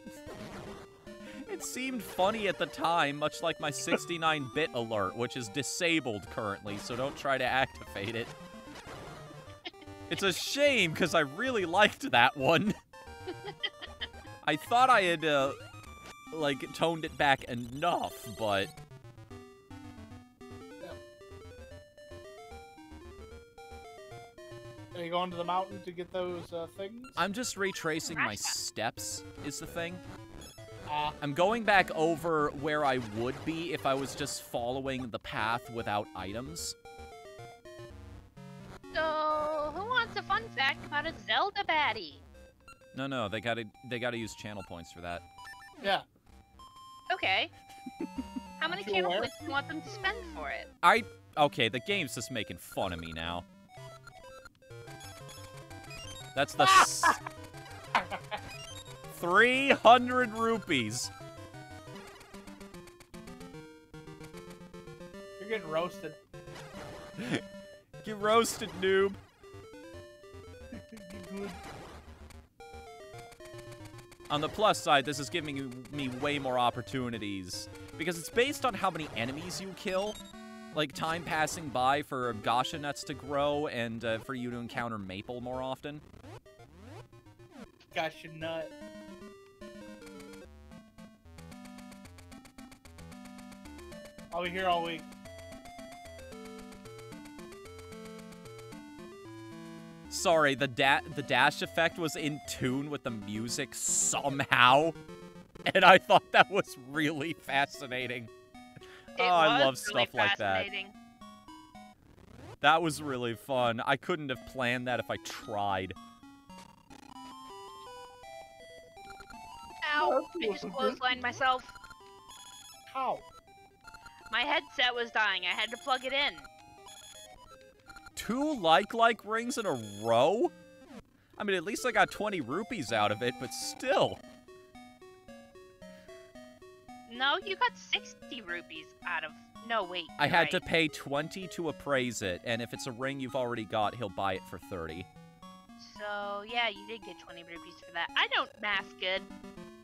It seemed funny at the time, much like my 69-bit alert, which is disabled currently, so don't try to activate it. It's a shame, because I really liked that one. I thought I had, like, toned it back enough, but... Are you going to the mountain to get those things? I'm just retracing my steps, is the thing. Ah, I'm going back over where I would be if I was just following the path without items. So, who wants a fun fact about a Zelda baddie? No, they gotta use channel points for that. yeah. Okay. How many Aren't you channel aware? points do you want them to spend for it? Okay, the game's just making fun of me now. That's the 300 rupees. You're getting roasted. Get roasted, noob. Good. On the plus side, this is giving me way more opportunities. Because it's based on how many enemies you kill. Like, time passing by for Gasha nuts to grow and for you to encounter Maple more often. Gosh, you nut. I'll be here all week. Sorry, the dash effect was in tune with the music somehow. And I thought that was really fascinating. It I was love really stuff like that. fascinating. That was really fun. I couldn't have planned that if I tried. Ow! I just clotheslined myself. How? My headset was dying. I had to plug it in. 2 like rings in a row? I mean, at least I got 20 rupees out of it, but still. No, you got 60 rupees out of... No, wait. I you're had to right. pay 20 to appraise it, and if it's a ring you've already got, he'll buy it for 30. So, yeah, you did get 20 rupees for that. I don't math good.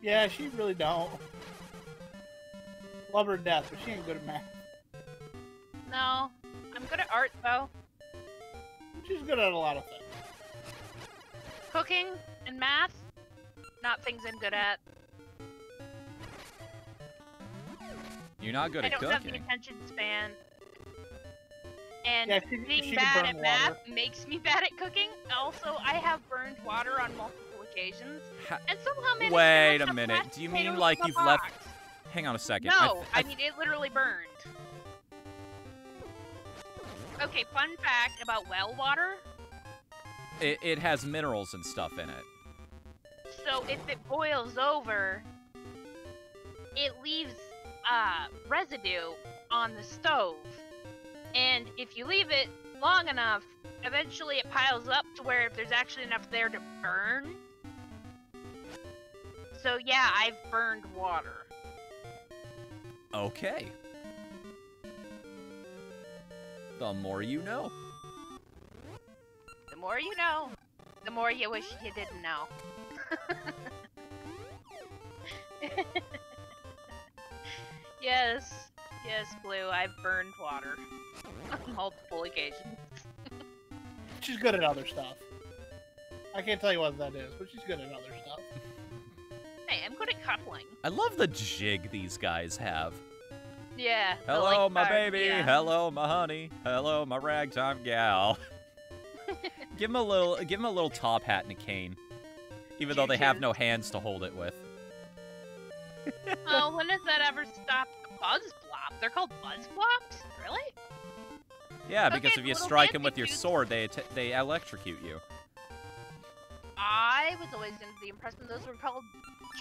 Yeah, she really don't. Love her to death, but she ain't good at math. No. I'm good at art, though. She's good at a lot of things. Cooking and math, not things I'm good at. You're not good I at don't have the cooking. attention span. And Yeah, she being can bad burn at math water. makes me bad at cooking. Also, I have burned water on multiple occasions. Ha- And somehow managed to Wait have a minute. mashed Do you potatoes mean like in the you've left... box. Hang on a second. No, I mean it literally burned. Okay, fun fact about well water. It has minerals and stuff in it. So if it boils over, it leaves residue on the stove. And if you leave it long enough, eventually it piles up to where there's actually enough there to burn. So yeah, I've burned water. Okay. The more you know. The more you know. The more you wish you didn't know. Yes, Blue, I've burned water on multiple occasions. She's good at other stuff. I can't tell you what that is, but she's good at other stuff. Hey, I'm good at coupling. I love the jig these guys have. Yeah. Hello, my baby. Yeah. Hello, my honey. Hello, my ragtime gal. give him a little top hat and a cane, even though they have no hands to hold it with. Oh, when does that ever stop? Buzz Blop. They're called Buzz Blops? Really? Yeah, because if you strike them with your sword, they electrocute you. I was always under the impression those were called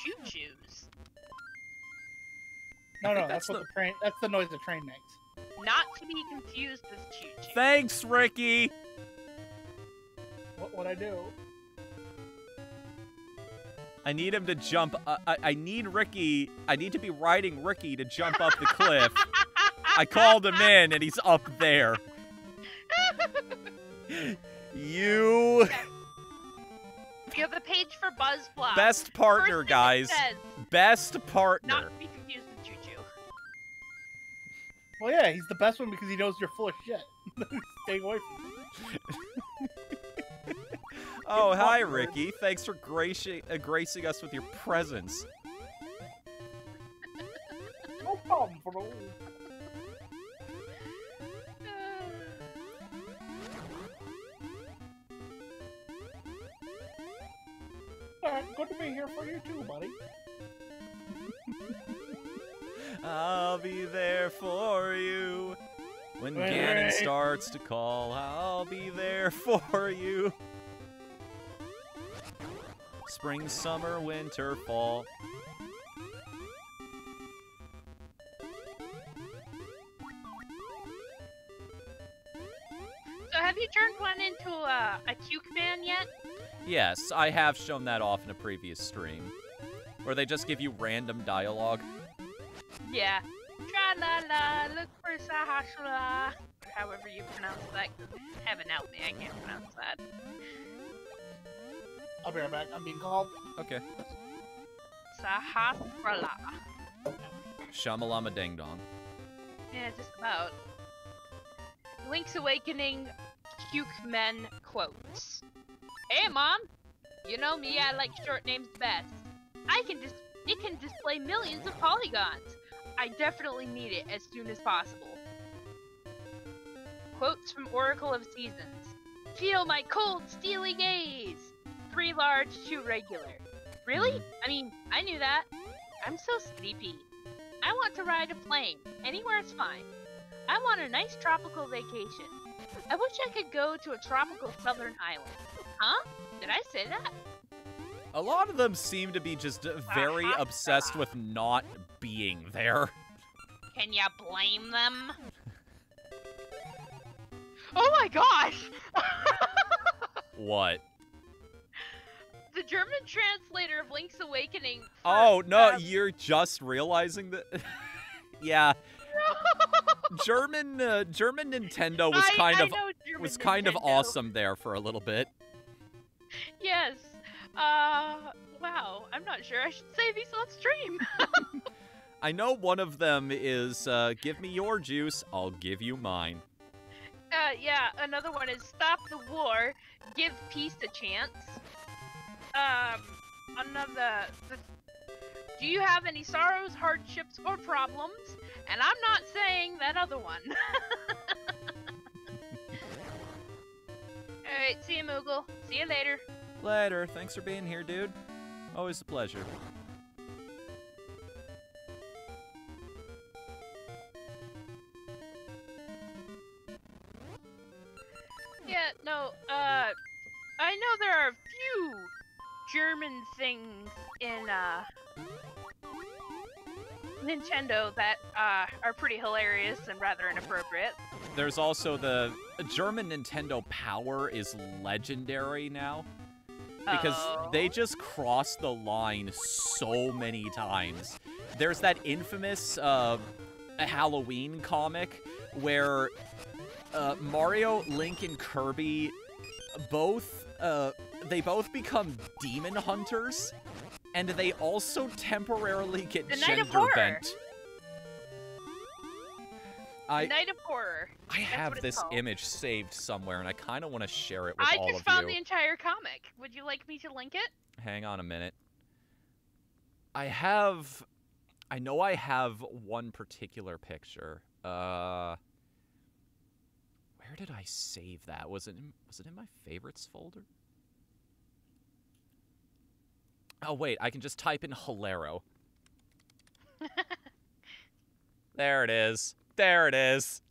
choo-choos. No, that's what the train. That's the noise the train makes. Not to be confused with choo-choo. Thanks, Ricky. What I do? I need him to jump. I need Ricky. I need to be riding Ricky to jump up the cliff. I called him in, and he's up there. You have a page for Buzz Blop. Best partner, guys. Best partner. Not to be confused with choo-choo. Well, yeah, he's the best one because he knows you're full of shit. Stay away from him. Oh, hi, Ricky. Thanks for gracing us with your presence. No problem, bro. Good to be here for you too, buddy. I'll be there for you. When Ganon starts to call, I'll be there for you. Spring, summer, winter, fall. So have you turned one into a Cuke Man yet? Yes, I have shown that off in a previous stream. Where they just give you random dialogue. Yeah. Tra-la-la, look for Sahashala. However you pronounce that, because heaven help me, I can't pronounce that. I'll be right back. I'm being called. Okay. Sahasrala. Shamalama Ding Dong. Yeah, just about. Link's Awakening Cuke Men quotes. Hey, Mom! You know me, I like short names best. It can display millions of polygons. I definitely need it as soon as possible. Quotes from Oracle of Seasons. Feel my cold, steely gaze. 3 large, 2 regular. Really? I mean, I knew that. I'm so sleepy. I want to ride a plane. Anywhere's fine. I want a nice tropical vacation. I wish I could go to a tropical southern island. Huh? Did I say that? A lot of them seem to be just very obsessed with not being there. Can ya blame them? Oh my gosh! What? The German translator of Link's Awakening. Oh, no, you're just realizing that? Yeah. German Nintendo was kind of awesome there for a little bit. Yes. Wow. I'm not sure I should say these on stream. I know one of them is, give me your juice, I'll give you mine. Yeah, another one is stop the war, give peace a chance. Do you have any sorrows, hardships, or problems? And I'm not saying that other one. Alright, see you, Moogle. See you later. Later. Thanks for being here, dude. Always a pleasure. Yeah, no, I know there are a few German things in, Nintendo that, are pretty hilarious and rather inappropriate. There's also the German Nintendo Power is legendary now. Because they just cross the line so many times. There's that infamous Halloween comic where Mario, Link, and Kirby both they both become demon hunters, and they also temporarily get The Night of gender Horror. bent. Night of Horror. I That's have what it's this called. image saved somewhere, and I kind of want to share it with I all just of found you. the entire comic. Would you like me to link it? Hang on a minute. I know I have one particular picture. Where did I save that? Was it in my favorites folder? Oh wait, I can just type in Hilaro. There it is. There it is.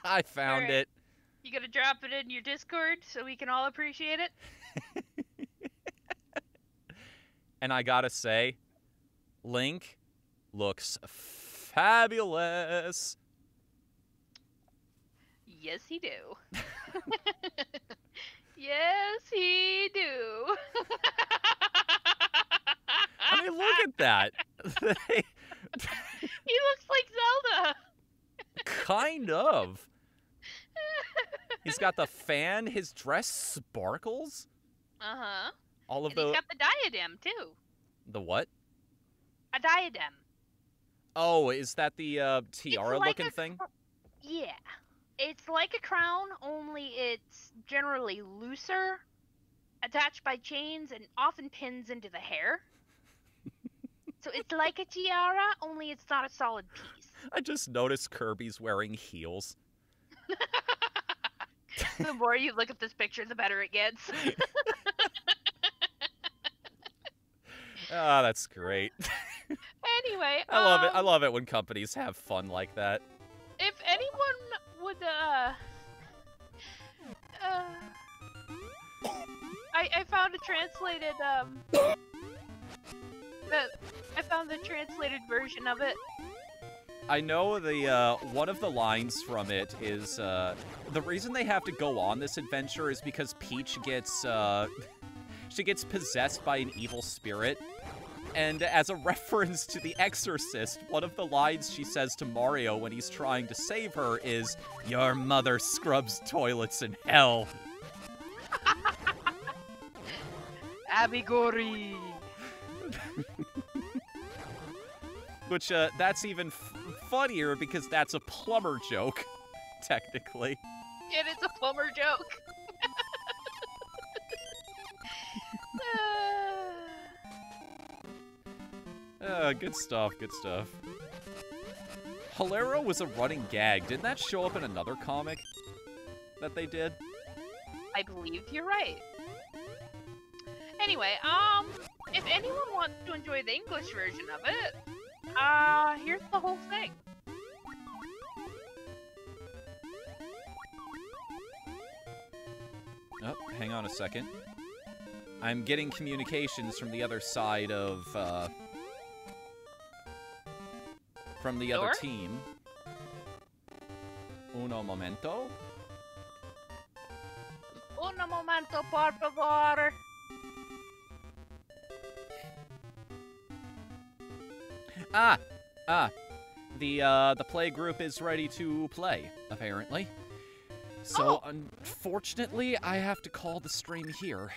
I found Alright. it. You gonna drop it in your Discord so we can all appreciate it? And I gotta say, Link looks fabulous. Yes, he do. Yes, he do. I mean, look at that. He looks like Zelda. Kind of. He's got the fan. His dress sparkles. Uh-huh. All of And he's the got the diadem, too. the what? A diadem. Oh, is that the It's tiara like looking a thing? Yeah. It's like a crown, only it's generally looser, attached by chains, and often pins into the hair. So it's like a tiara, only it's not a solid piece. I just noticed Kirby's wearing heels. The more you look at this picture, the better it gets. Ah, that's great. Anyway, I love it. I love it when companies have fun like that. If anyone would, I found a translated, I found the translated version of it. I know the one of the lines from it is the reason they have to go on this adventure is because Peach gets she gets possessed by an evil spirit. And as a reference to The Exorcist, one of the lines she says to Mario when he's trying to save her is, "Your mother scrubs toilets in hell." Abigori. Which, that's even funnier because that's a plumber joke, technically. And it's a plumber joke. Good stuff, good stuff. Hilaro was a running gag. Didn't that show up in another comic that they did? I believe you're right. Anyway, if anyone wants to enjoy the English version of it, here's the whole thing. Oh, hang on a second. I'm getting communications from the other side of, from the other Sure. team. Uno momento. Un momento, por favor. The play group is ready to play, apparently. So, unfortunately, I have to call the stream here.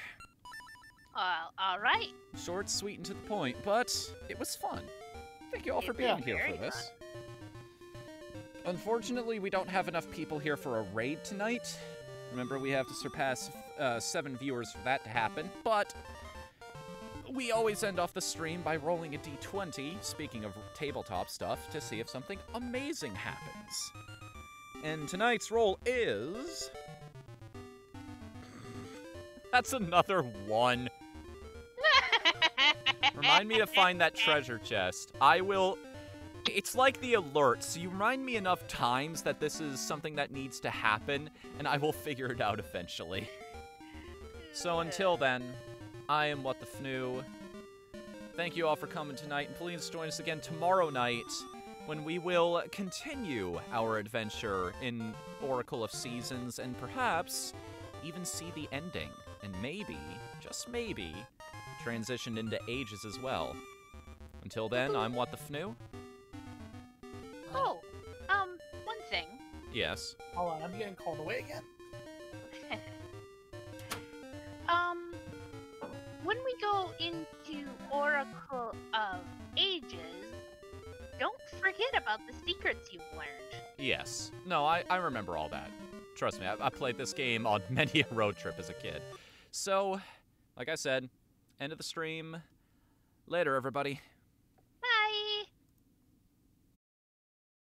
Alright. Short, sweet, and to the point, but it was fun. Thank you all for being here for this. Unfortunately, we don't have enough people here for a raid tonight. Remember, we have to surpass 7 viewers for that to happen, but we always end off the stream by rolling a d20, speaking of tabletop stuff, to see if something amazing happens. And tonight's roll is... That's another 1. Remind me to find that treasure chest. I will... It's like the alerts. You remind me enough times that this is something that needs to happen, and I will figure it out eventually. So until then, I am Whatthefnu. Thank you all for coming tonight, and please join us again tomorrow night when we will continue our adventure in Oracle of Seasons and perhaps even see the ending, and maybe, just maybe, transition into Ages as well. Until then, I'm Whatthefnu. Oh, one thing. Yes. Hold on, I'm getting called away again. when we go into Oracle of Ages, don't forget about the secrets you've learned. Yes. No, I remember all that. Trust me, I played this game on many a road trip as a kid. So, like I said, end of the stream. Later, everybody.